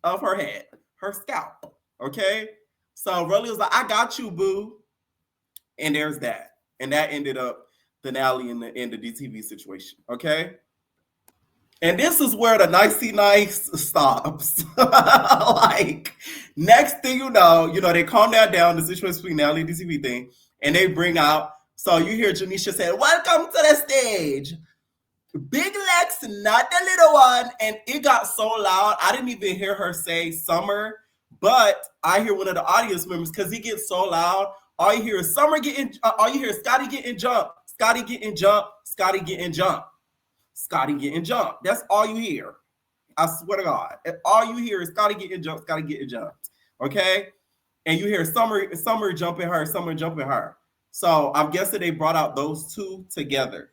of her head, her scalp. Okay. So Rolley was like, I got you, boo. And there's that. And that ended up the Natalie and the DTB situation. Okay. And this is where the nicey nice stops. Like, next thing you know, they calm down the situation between Natalie and DTB thing, and they bring out, so you hear Janisha say, welcome to the stage. Big Lex, not the little one. And it got so loud, I didn't even hear her say Summer, but I hear one of the audience members, because he gets so loud, all you hear is Summer getting, all you hear is Scotty getting jumped, Scotty getting jumped, Scotty getting jumped. Scotty getting jumped. That's all you hear. I swear to God. All you hear is Scotty getting jumped, Scotty getting jumped. Okay? And you hear Summer jumping her, Summer jumping her. So I'm guessing they brought out those two together.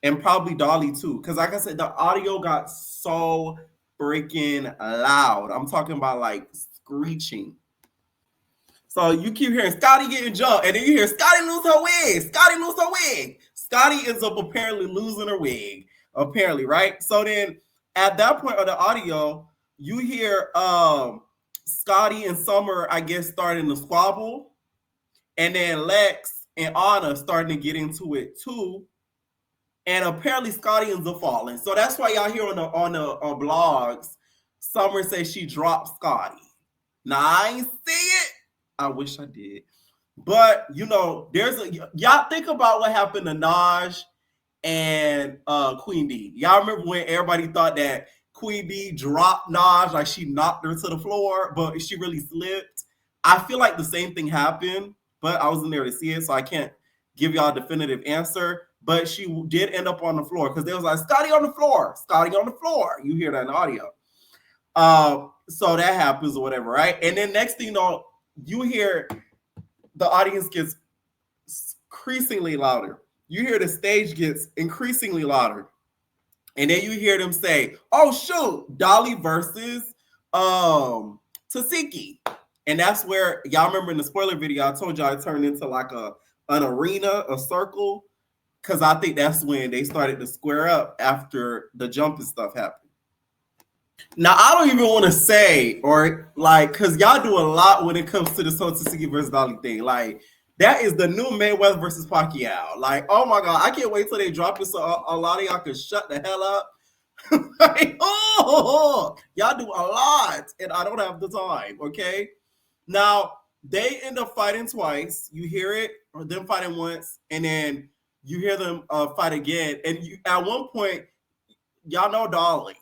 And probably Dolly too. Because like I said, the audio got so freaking loud. I'm talking about like screeching. So you keep hearing Scotty getting jumped. And then you hear Scotty lose her wig. Scotty lose her wig. Scotty ends up apparently losing her wig, apparently, right? So then at that point of the audio, you hear Scotty and Summer, I guess, starting to squabble. And then Lex and Anna starting to get into it too. And apparently Scotty ends up falling. So that's why y'all hear on the blogs, Summer says she dropped Scotty. Now, I ain't see it. I wish I did. But, y'all think about what happened to Naj and Queen D. Y'all remember when everybody thought that Queen D dropped Naj, like she knocked her to the floor, but she really slipped? I feel like the same thing happened, but I wasn't there to see it, so I can't give y'all a definitive answer. But she did end up on the floor because they was like, Scotty on the floor, Scotty on the floor. You hear that in the audio. So that happens or whatever, right? And then next thing you know, you hear the audience gets increasingly louder. You hear the stage gets increasingly louder. And then you hear them say, oh, shoot, Dolly versus Tasiki. And that's where, y'all remember in the spoiler video, I told y'all it turned into like an arena, a circle, because I think that's when they started to square up after the jumping stuff happened. Now, I don't even want to say, or like, because y'all do a lot when it comes to this whole Tasiki versus Dolly thing. Like, that is the new Mayweather versus Pacquiao. Like, oh my God, I can't wait till they drop it so a lot of y'all can shut the hell up. Like, y'all do a lot, and I don't have the time, okay? Now, they end up fighting twice. You hear it, or them fighting once, and then you hear them fight again. And at one point, y'all know Dolly.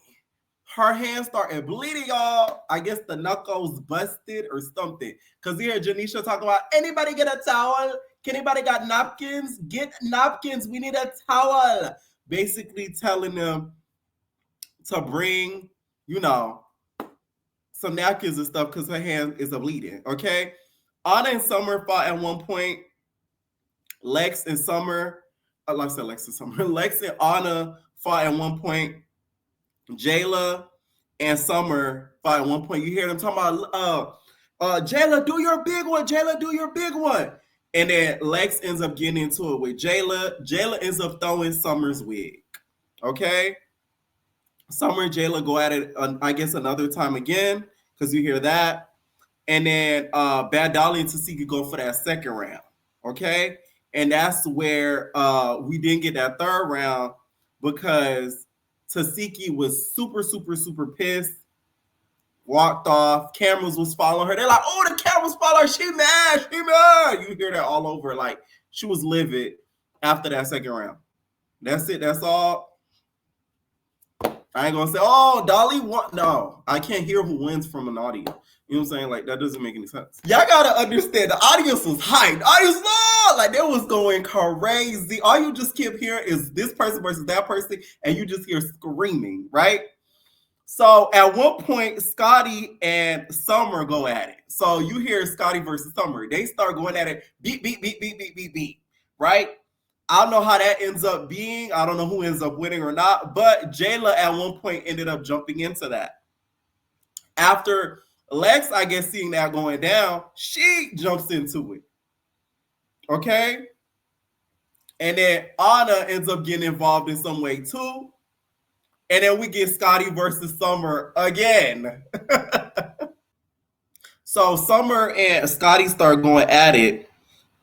Her hands started bleeding, y'all. I guess the knuckles busted or something. Because you hear Janisha talk about, anybody get a towel? Can anybody got napkins? Get napkins. We need a towel. Basically telling them to bring, some napkins and stuff because her hand is bleeding, okay? Anna and Summer fought at one point. Lex and Anna fought at one point. Jayla and Summer fought at one point. You hear them talking about, Jayla, do your big one. Jayla, do your big one. And then Lex ends up getting into it with Jayla. Jayla ends up throwing Summer's wig. Okay? Summer and Jayla go at it, I guess, another time again, because you hear that. And then Bad Dolly and Tasiki go for that second round. Okay? And that's where we didn't get that third round because Tasiki was super, super, super pissed, walked off. Cameras was following her. They're like, oh, the cameras follow her. She mad. You hear that all over. Like, she was livid after that second round. That's it. That's all. I ain't going to say, oh, Dolly won. No, I can't hear who wins from an audio. You know what I'm saying? Like, that doesn't make any sense. Y'all got to understand, the audience was hyped. Audience was like, they was going crazy. All you just keep hearing is this person versus that person, and you just hear screaming, right? So at one point, Scotty and Summer go at it. So you hear Scotty versus Summer. They start going at it, beat, beat, beat, beat, beat, beat, beat, right? I don't know how that ends up being. I don't know who ends up winning or not. But Jayla at one point ended up jumping into that. After Lex, I guess, seeing that going down, she jumps into it. Okay? And then Anna ends up getting involved in some way too. And then we get Scotty versus Summer again. So Summer and Scotty start going at it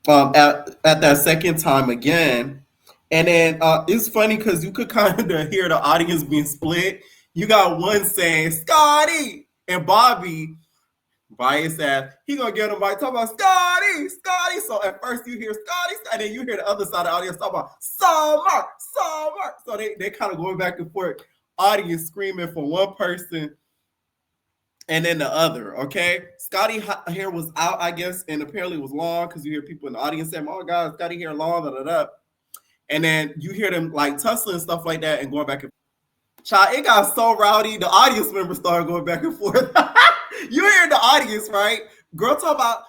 at that second time again. And then it's funny because you could kind of hear the audience being split. You got one saying, Scotty! And Bobby, by his ass, he gonna get him by talking about Scotty, Scotty. So at first you hear Scotty, and then you hear the other side of the audience talking about Summer, Summer. So they kind of going back and forth, audience screaming for one person and then the other, okay? Scotty hair was out, I guess, and apparently it was long because you hear people in the audience saying, oh God, Scotty hair long, da da da. And then you hear them like tussling and stuff like that and going back and forth. Child, it got so rowdy, the audience members started going back and forth. You hear the audience, right? Girl talk about,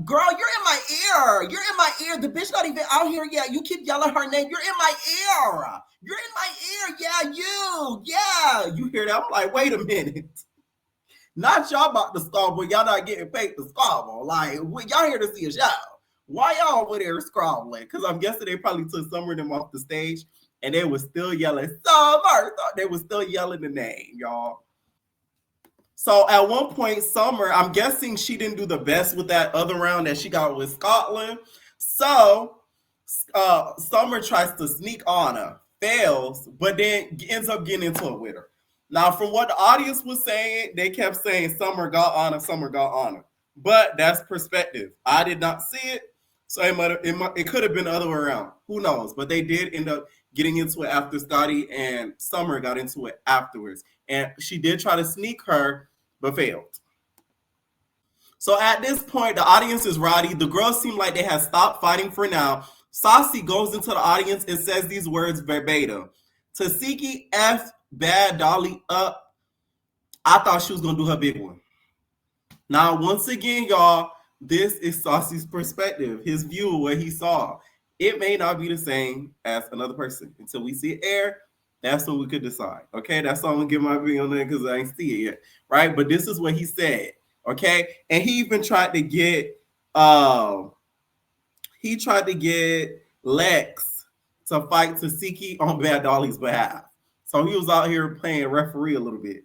girl, you're in my ear. You're in my ear. The bitch not even out here yet. You keep yelling her name. You're in my ear. You're in my ear. Yeah, you. Yeah. You hear that? I'm like, wait a minute. Not y'all about to squabble. Y'all not getting paid to squabble. Like, y'all here to see a show. Why y'all over there squabbling? Because I'm guessing they probably took some of them off the stage and they were still yelling, Summer. They were still yelling the name, y'all. So at one point, Summer, I'm guessing she didn't do the best with that other round that she got with Scotland. So Summer tries to sneak on her, fails, but then ends up getting into it with her. Now, from what the audience was saying, they kept saying Summer got on her, Summer got on her. But that's perspective. I did not see it. So it could have been the other way around. Who knows? But they did end up getting into it after Scotty and Summer got into it afterwards. And she did try to sneak her, but failed. So at this point, the audience is rowdy. The girls seem like they have stopped fighting for now. Saucy goes into the audience and says these words verbatim. Tasiki F Bad Dolly up. I thought she was going to do her big one. Now, once again, y'all, this is Saucy's perspective, his view of what he saw. It may not be the same as another person. Until we see it air, that's what we could decide. Okay, that's all I'm going to give my opinion on that because I ain't see it yet. Right? But this is what he said. Okay? And he even tried to get Lex to fight Tasiki on Bad Dolly's behalf. So he was out here playing referee a little bit.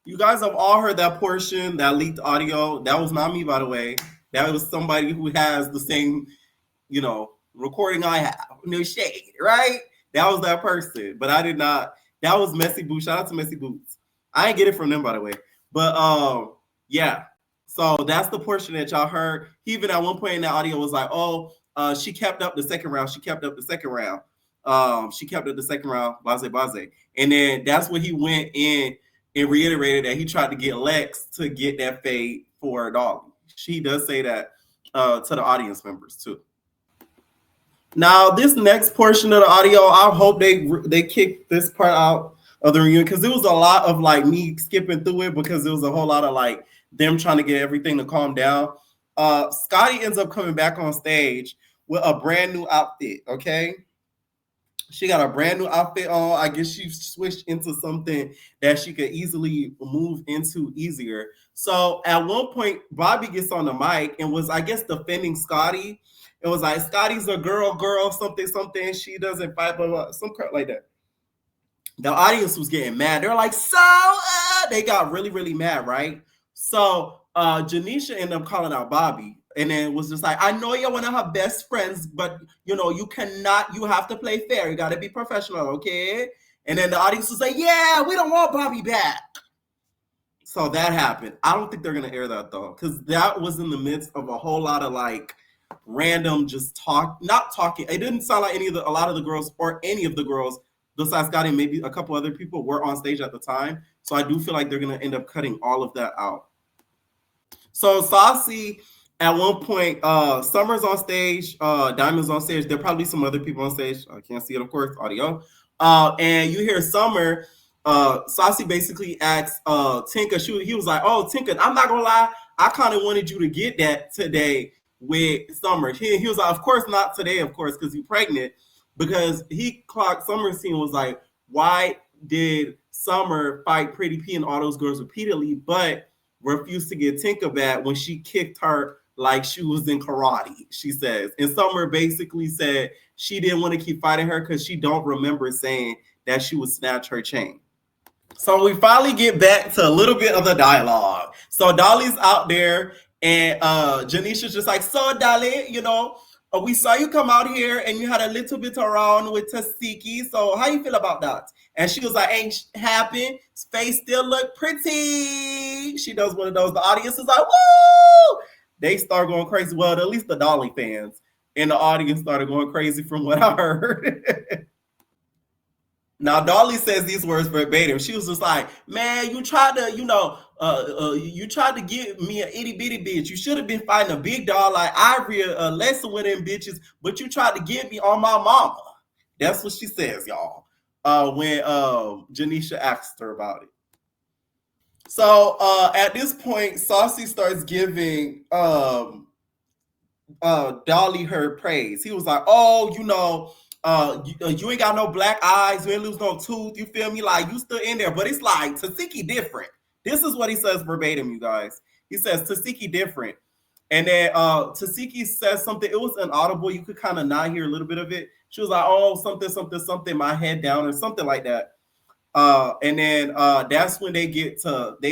You guys have all heard that portion, that leaked audio. That was not me, by the way. That was somebody who has the same, recording I have. No shade, right? That was that person. But I did not. That was Messy Boots. Shout out to Messy Boots. I didn't get it from them, by the way. But, yeah. So that's the portion that y'all heard. He even at one point in that audio was like, she kept up the second round. She kept up the second round. Base. And then that's when he went in and reiterated that he tried to get Lex to get that fade for Dolly. She does say that to the audience members too. Now, this next portion of the audio, I hope they kick this part out of the reunion because it was a lot of like me skipping through it because it was a whole lot of like them trying to get everything to calm down. Scotty ends up coming back on stage with a brand new outfit, okay? She got a brand new outfit on. I guess she switched into something that she could easily move into easier. So at one point, Bobby gets on the mic and was, I guess, defending Scotty. It was like, Scotty's a girl, something. She doesn't fight, blah, blah, some crap like that. The audience was getting mad. They're like, they got really, really mad, right? So Janisha ended up calling out Bobby. And then it was just like, I know you're one of her best friends, but, you have to play fair. You got to be professional, okay? And then the audience was like, yeah, we don't want Bobby back. So that happened. I don't think they're going to air that, though, because that was in the midst of a whole lot of, like, random just not talking. It didn't sound like a lot of the girls or any of the girls, besides Scotty and maybe a couple other people, were on stage at the time. So I do feel like they're going to end up cutting all of that out. So Saucy... At one point, Summer's on stage, Diamond's on stage. There are probably some other people on stage. I can't see it, of course, audio. And you hear Summer, Saucy basically asks Tinka, he was like, oh, Tinka, I'm not going to lie. I kind of wanted you to get that today with Summer. He was like, of course not today, of course, because you're pregnant. Because he clocked Summer's scene was like, why did Summer fight Pretty P and all those girls repeatedly, but refused to get Tinkerbell when she kicked her like she was in karate, she says. And Summer basically said she didn't want to keep fighting her because she don't remember saying that she would snatch her chain. So we finally get back to a little bit of the dialogue. So Dolly's out there and Janisha's just like, so Dolly, we saw you come out here and you had a little bit around with Tasiki. So how you feel about that? And she was like, ain't happy. His face still look pretty. She does one of those. The audience is like, woo! They start going crazy. Well, at least the Dolly fans in the audience started going crazy from what I heard. Now, Dolly says these words verbatim. She was just like, man, you tried to, you tried to give me an itty bitty bitch. You should have been fighting a big dog like Ivory, lesson with them bitches, but you tried to get me on my mama. That's what she says, y'all, when Janisha asked her about it. So at this point, Saucy starts giving Dolly her praise. He was like, oh, you ain't got no black eyes, you ain't lose no tooth, you feel me? Like, you still in there. But it's like, Tasiki different. This is what he says verbatim, you guys. He says, Tasiki different. And then Tasiki says something, it was inaudible, you could kind of not hear a little bit of it. She was like, oh, something, my head down, or something like that. And then that's when they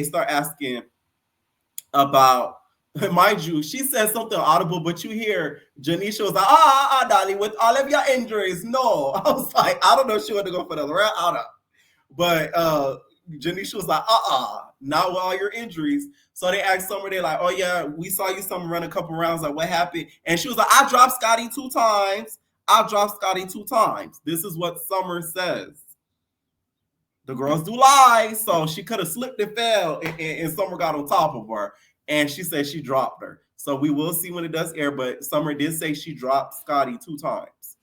start asking about, mind you, she said something audible, but you hear Janisha was like, Dolly, with all of your injuries, no. I was like, I don't know if she wanted to go for the round, I don't know. But Janisha was like, not with all your injuries. So they asked Summer, they're like, oh yeah, we saw you Summer run a couple rounds, like what happened? And she was like, I dropped Scotty 2 times. This is what Summer says. The girls do lie, so she could have slipped and fell, and Summer got on top of her. And she said she dropped her. So we will see when it does air, but Summer did say she dropped Scotty 2 times.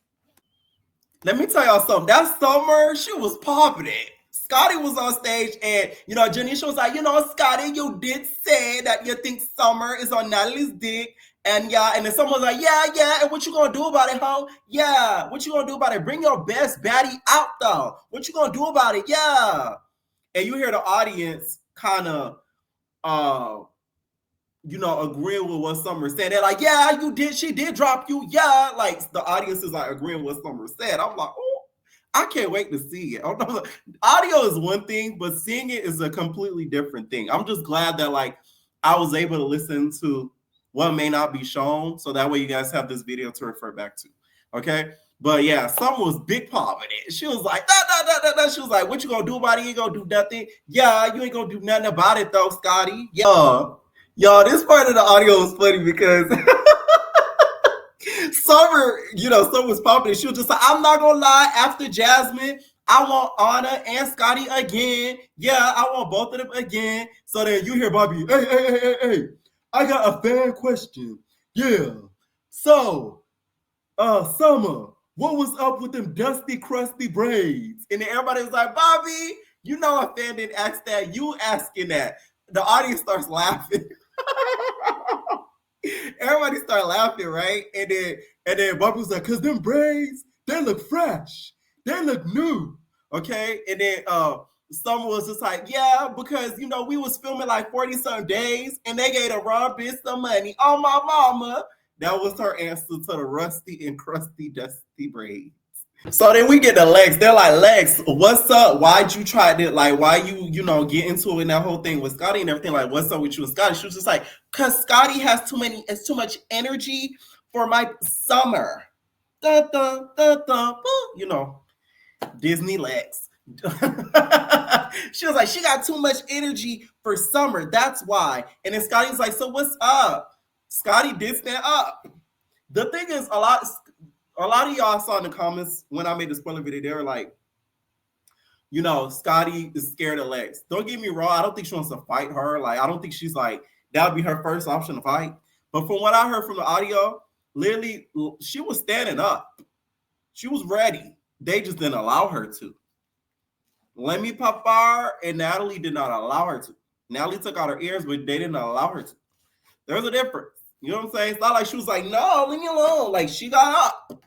Let me tell y'all something. That Summer, she was popping it. Scotty was on stage and, Janisha was like, Scotty, you did say that you think Summer is on Natalie's dick. And yeah, and then someone was like, yeah, and what you gonna do about it, ho? Yeah, what you gonna do about it? Bring your best baddie out, though. What you gonna do about it? Yeah. And you hear the audience kind of, agreeing with what Summer said. They're like, yeah, she did drop you. Yeah, like the audience is like agreeing with what Summer said. I'm like, oh, I can't wait to see it. Audio is one thing, but seeing it is a completely different thing. I'm just glad that I was able to listen to what may not be shown, so that way you guys have this video to refer back to. Okay. But yeah, Summer was big popping it. She was like, She was like, what you gonna do about it? You ain't gonna do nothing. Yeah, you ain't gonna do nothing about it though, Scotty. Yeah. Y'all, this part of the audio was funny because Summer, Summer was popping. She was just like, I'm not gonna lie, after Jasmine, I want Anna and Scotty again. Yeah, I want both of them again. So then you hear Bobby, hey, I got a fan question. Yeah. So, Summer, what was up with them dusty, crusty braids? And then everybody was like, Bobby, a fan didn't ask that. You asking that. The audience starts laughing. Everybody started laughing, right? And then Bobby was like, cause them braids, they look fresh. They look new. Okay. And then Summer was just like, yeah, because we was filming like 40-some days and they gave a raw bitch some money. Oh my mama. That was her answer to the rusty and crusty, dusty braids. So then we get to Lex. They're like, Lex, what's up? Why'd you try to, why you, get into it and that whole thing with Scotty and everything? Like, what's up with you and Scotty? She was just like, because Scotty has too much energy for my Summer. Dun, dun, dun, dun, Disney Lex. She was like, she got too much energy for Summer. That's why. And then Scotty's like, so what's up? Scotty did stand up. The thing is, a lot of y'all saw in the comments when I made the spoiler video, they were like, Scotty is scared of Lex. Don't get me wrong, I don't think she wants to fight her. I don't think she's like, that would be her first option to fight. But from what I heard from the audio, literally, she was standing up. She was ready. They just didn't allow her to. Lemmy Papar and Natalie did not allow her to. Natalie took out her ears, but they didn't allow her to. There's a difference. You know what I'm saying? It's not like she was like, no, leave me alone. Like, she got up.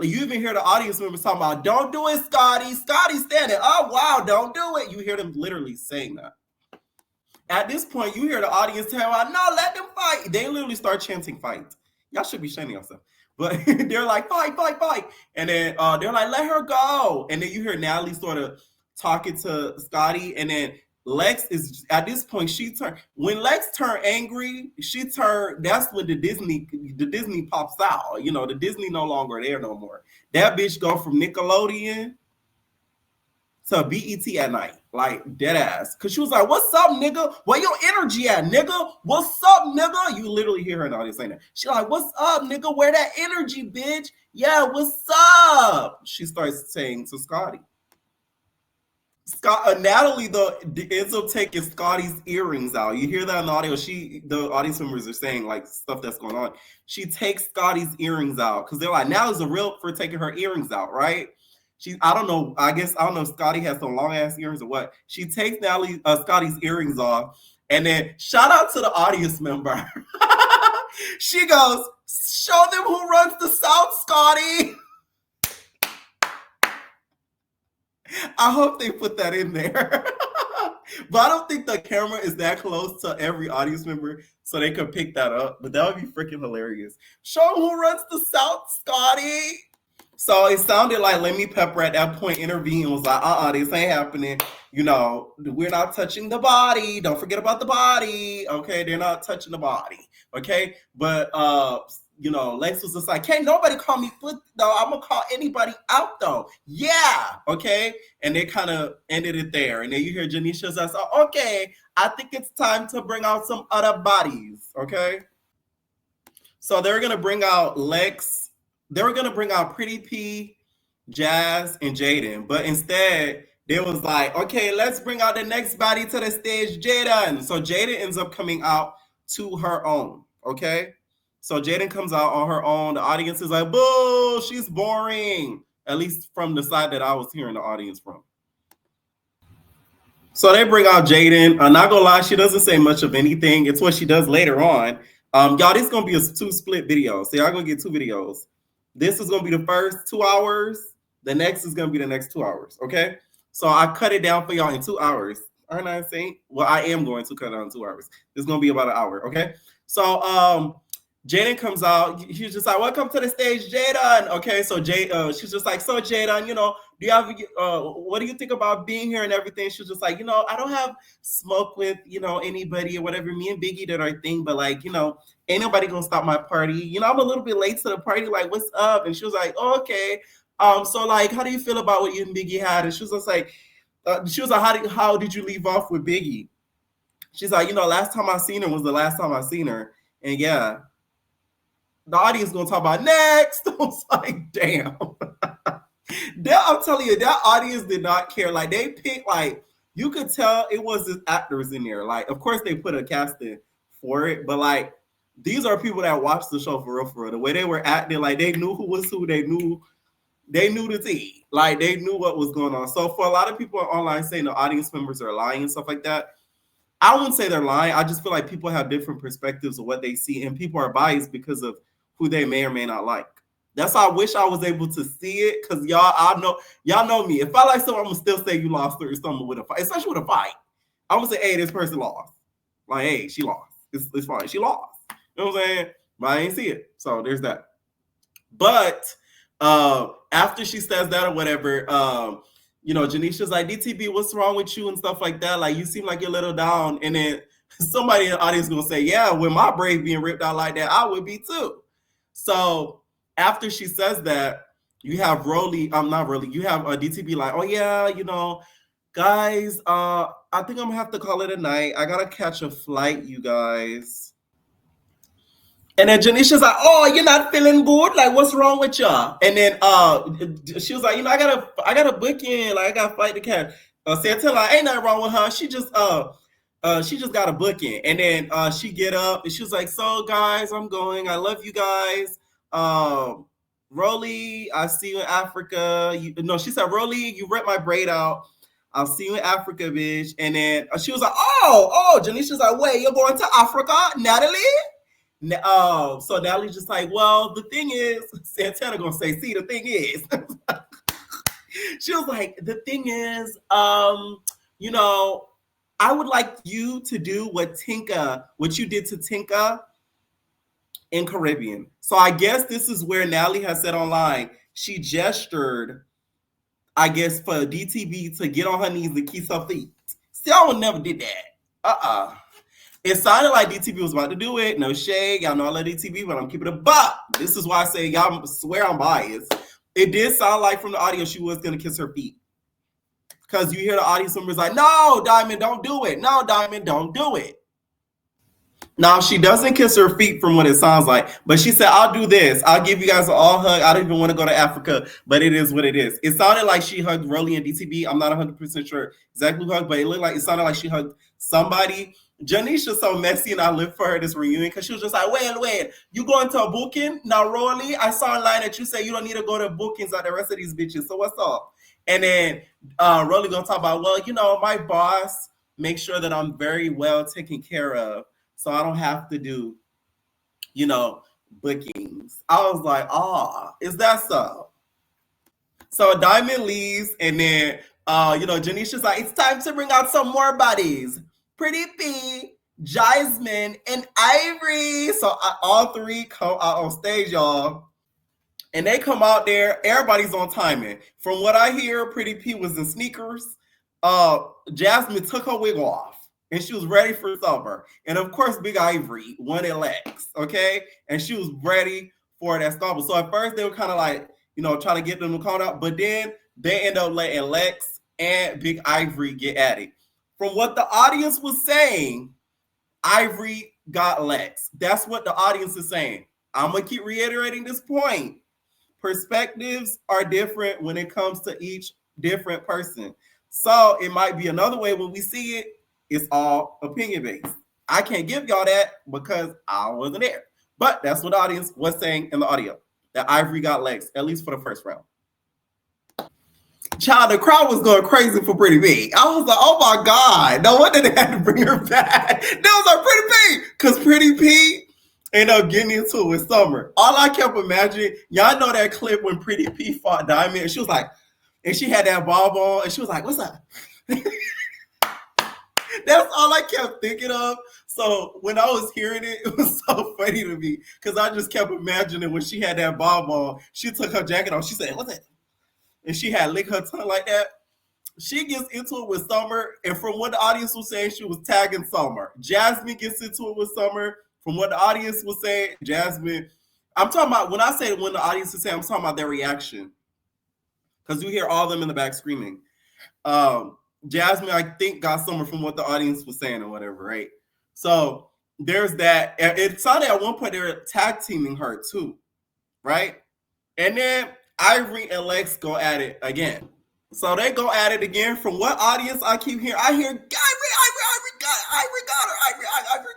You even hear the audience members talking about, don't do it, Scotty. Scotty standing. Oh, wow, don't do it. You hear them literally saying that. At this point, you hear the audience tell about, no, let them fight. They literally start chanting fight. Y'all should be shaming yourself. But they're like, fight, fight, fight. And then they're like, let her go. And then you hear Natalie sort of talking to Scotty. And then Lex is, at this point, when Lex turned angry, that's when the Disney pops out. You know, the Disney no longer there no more. That bitch go from Nickelodeon to BET at night, like dead ass. Cause she was like, what's up, nigga? Where your energy at, nigga? What's up, nigga? You literally hear her in the audience saying that. She like, what's up, nigga? Where that energy, bitch? Yeah, what's up? She starts saying to Scotty. Natalie though ends up taking Scotty's earrings out. You hear that in the audio? The audience members are saying like stuff that's going on. She takes Scotty's earrings out because they're like, Natalie's a real for taking her earrings out, right? I don't know. I don't know if Scotty has some long ass earrings or what. She takes Scotty's earrings off, and then shout out to the audience member. She goes, show them who runs the South, Scotty. I hope they put that in there. But I don't think the camera is that close to every audience member so they could pick that up. But that would be freaking hilarious. Show them who runs the South, Scotty. So it sounded like Lemmy Pepper at that point intervened and was like, this ain't happening. You know, we're not touching the body. Don't forget about the body. Okay, they're not touching the body. Okay, but you know, Lex was just like, can't nobody call me foot though. I'm gonna call anybody out though. Yeah, okay. And they kind of ended it there. And then you hear Janisha say, okay, I think it's time to bring out some other bodies. Okay. So they're gonna bring out Lex. They were gonna bring out Pretty P, Jazz, and Jaden, but instead they was like, okay, let's bring out the next body to the stage, Jaden. So Jaden ends up coming out to her own. Okay. So Jaden comes out on her own. The audience is like, boo, she's boring. At least from the side that I was hearing the audience from. So they bring out Jaden. I'm not gonna lie, she doesn't say much of anything. It's what she does later on. Y'all, this is gonna be a 2-split video. So y'all gonna get 2 videos. This is gonna be the first 2 hours. The next is gonna be the next 2 hours. Okay. So I cut it down for y'all in 2 hours. Aren't I saying? Well, I am going to cut it down in 2 hours. This is gonna be about an hour. Okay. So Jaden comes out. He's just like, welcome to the stage, Jaden. Okay, so she's just like, so Jaden, you know, do you have, what do you think about being here and everything? She's just like, you know, I don't have smoke with, you know, anybody or whatever. Me and Biggie did our thing, but like, you know, ain't nobody gonna stop my party. You know, I'm a little bit late to the party. Like, what's up? And she was like, oh, okay. So like, how do you feel about what you and Biggie had? And she was just like, how did you leave off with Biggie? She's like, you know, last time I seen her was the last time I seen her, and yeah. The audience gonna talk about next. I was like, damn. I'm telling you, that audience did not care. Like they picked, like you could tell it was just actors in there. Like, of course they put a casting for it, but like these are people that watched the show for real, for real. The way they were acting, like they knew who was who. They knew the tea. Like they knew what was going on. So for a lot of people online saying the audience members are lying and stuff like that, I wouldn't say they're lying. I just feel like people have different perspectives of what they see, and people are biased because of who they may or may not like. That's why I wish I was able to see it, because y'all know me. If I like someone, I'm gonna still say you lost or something with a fight, especially with a fight. I'm gonna say, hey, this person lost. Like, hey, she lost. It's fine. She lost. You know what I'm saying? But I ain't see it. So there's that. But after she says that or whatever, you know, Janisha's like, DTB, what's wrong with you and stuff like that? Like, you seem like you're a little down. And then somebody in the audience is gonna say, yeah, with my brain being ripped out like that, I would be too. So after she says that, you have Rolley, you have DTB like, oh yeah, you know, guys, I think I'm gonna have to call it a night. I gotta catch a flight, you guys. And then Janisha's like, oh, you're not feeling good? Like, what's wrong with y'all? And then she was like, you know, I gotta book in, like I got a flight to catch. Santella, like, ain't nothing wrong with her. She just got a booking. And then she get up and she was like, so guys, I'm going. I love you guys. Rolley, I see you in Africa. She said, Rolley, you ripped my braid out. I'll see you in Africa, bitch. And then she was like, oh, Janisha's like, wait, you're going to Africa, Natalie? So Natalie's just like, well, the thing is, Santana gonna say, see, the thing is. She was like, the thing is, you know, I would like you to do what you did to Tinka in Caribbean. So I guess this is where Natalie has said online, she gestured, I guess, for DTB to get on her knees and kiss her feet. See, I would never did that. It sounded like DTB was about to do it. No shade. Y'all know I love DTB, but I'm keeping it buck. This is why I say y'all swear I'm biased. It did sound like from the audio she was going to kiss her feet. Because you hear the audience members like, no, Diamond, don't do it. No, Diamond, don't do it. Now, she doesn't kiss her feet from what it sounds like. But she said, I'll do this. I'll give you guys an all hug. I don't even want to go to Africa. But it is what it is. It sounded like she hugged Rolley and DTB. I'm not 100% sure exactly who hugged, but it sounded like she hugged somebody. Janisha's so messy, and I live for her this reunion because she was just like, wait, you going to a booking? Now, Rolley, I saw online that you said you don't need to go to bookings like the rest of these bitches. So what's up? And then Rolley gonna talk about, well, you know, my boss makes sure that I'm very well taken care of, so I don't have to do, you know, bookings. I was like, is that so? So Diamond leaves, and then Janisha's like, it's time to bring out some more buddies. Pretty P, Jasmine, and Ivory. So all three come out on stage, y'all. And they come out there. Everybody's on timing. From what I hear, Pretty P was in sneakers. Jasmine took her wig off, and she was ready for Summer. And of course, Big Ivory wanted Lex, okay? And she was ready for that stumble. So at first, they were kind of like, trying to get them to call out. But then they end up letting Lex and Big Ivory get at it. From what the audience was saying, Ivory got Lex. That's what the audience is saying. I'm going to keep reiterating this point. Perspectives are different when it comes to each different person. So it might be another way when we see it. It's all opinion-based. I can't give y'all that because I wasn't there. But that's what the audience was saying in the audio, that Ivory got Lex, at least for the first round. Child, the crowd was going crazy for Pretty P. I was like, oh my God, no wonder they had to bring her back. They was like, Pretty P, because Pretty P ended up getting into it with Summer. All I kept imagining, y'all know that clip when Pretty P fought Diamond, and she was like, and she had that bob on, and she was like, what's up? That's all I kept thinking of. So when I was hearing it, it was so funny to me, because I just kept imagining when she had that bob on, she took her jacket off, she said, what's that? And she had licked her tongue like that. She gets into it with Summer, and from what the audience was saying, she was tagging Summer. Jasmine gets into it with Summer. From what the audience was saying, Jasmine, I'm talking about, when I say when the audience is saying, I'm talking about their reaction. Because you hear all of them in the back screaming. Jasmine, I think, got Summer from what the audience was saying or whatever, right? So there's that. It sounded at one point they were tag teaming her too, right? And then Ivory and Lex go at it again. So they go at it again. From what audience I keep hearing, I hear Ivory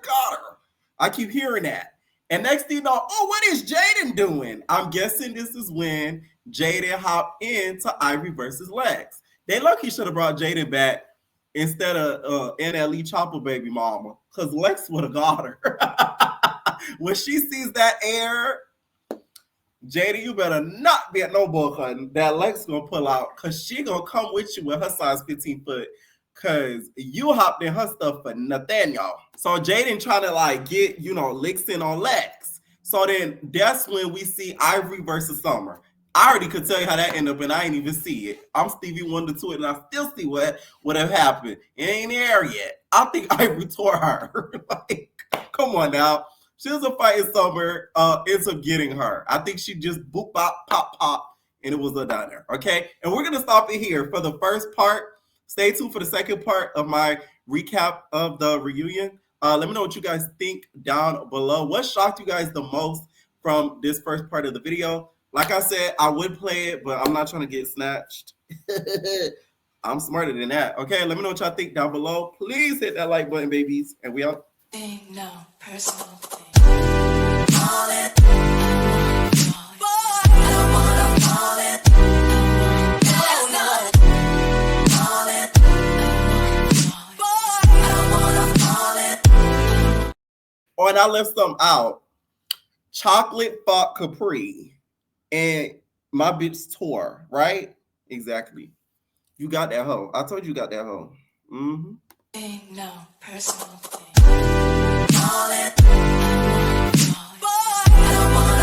got her. I keep hearing that. And next thing you know, what is Jaden doing? I'm guessing this is when Jaden hopped into Ivory versus Lex. They lucky should have brought Jaden back instead of NLE Chopper baby mama, because Lex would have got her. When she sees that air, Jaden, you better not be at no bull hunting that Lex gonna pull out, because she gonna come with you with her size 15 foot, because you hopped in her stuff for Nathaniel. So Jaden trying to get, licks in on Lex. So then that's when we see Ivory versus Summer. I already could tell you how that ended up, and I ain't even see it. I'm Stevie Wonder to it, and I still see what would have happened. It ain't there yet. I think Ivory tore her. Come on now. She was a fighting Summer, ends up getting her. I think she just boop, bop, pop, pop, and it was a diner, okay? And we're going to stop it here for the first part. Stay tuned for the second part of my recap of the reunion. Let me know what you guys think down below. What shocked you guys the most from this first part of the video? Like I said, I would play it, but I'm not trying to get snatched. I'm smarter than that, okay? Let me know what y'all think down below. Please hit that like button, babies, and we out. Ain't no personal thing. Oh, and I left some out. chocolate fought Capri, and my bitch tore, right? Exactly. You got that hoe. I told you got that hoe. Mm-hmm. Ain't no personal thing. I don't want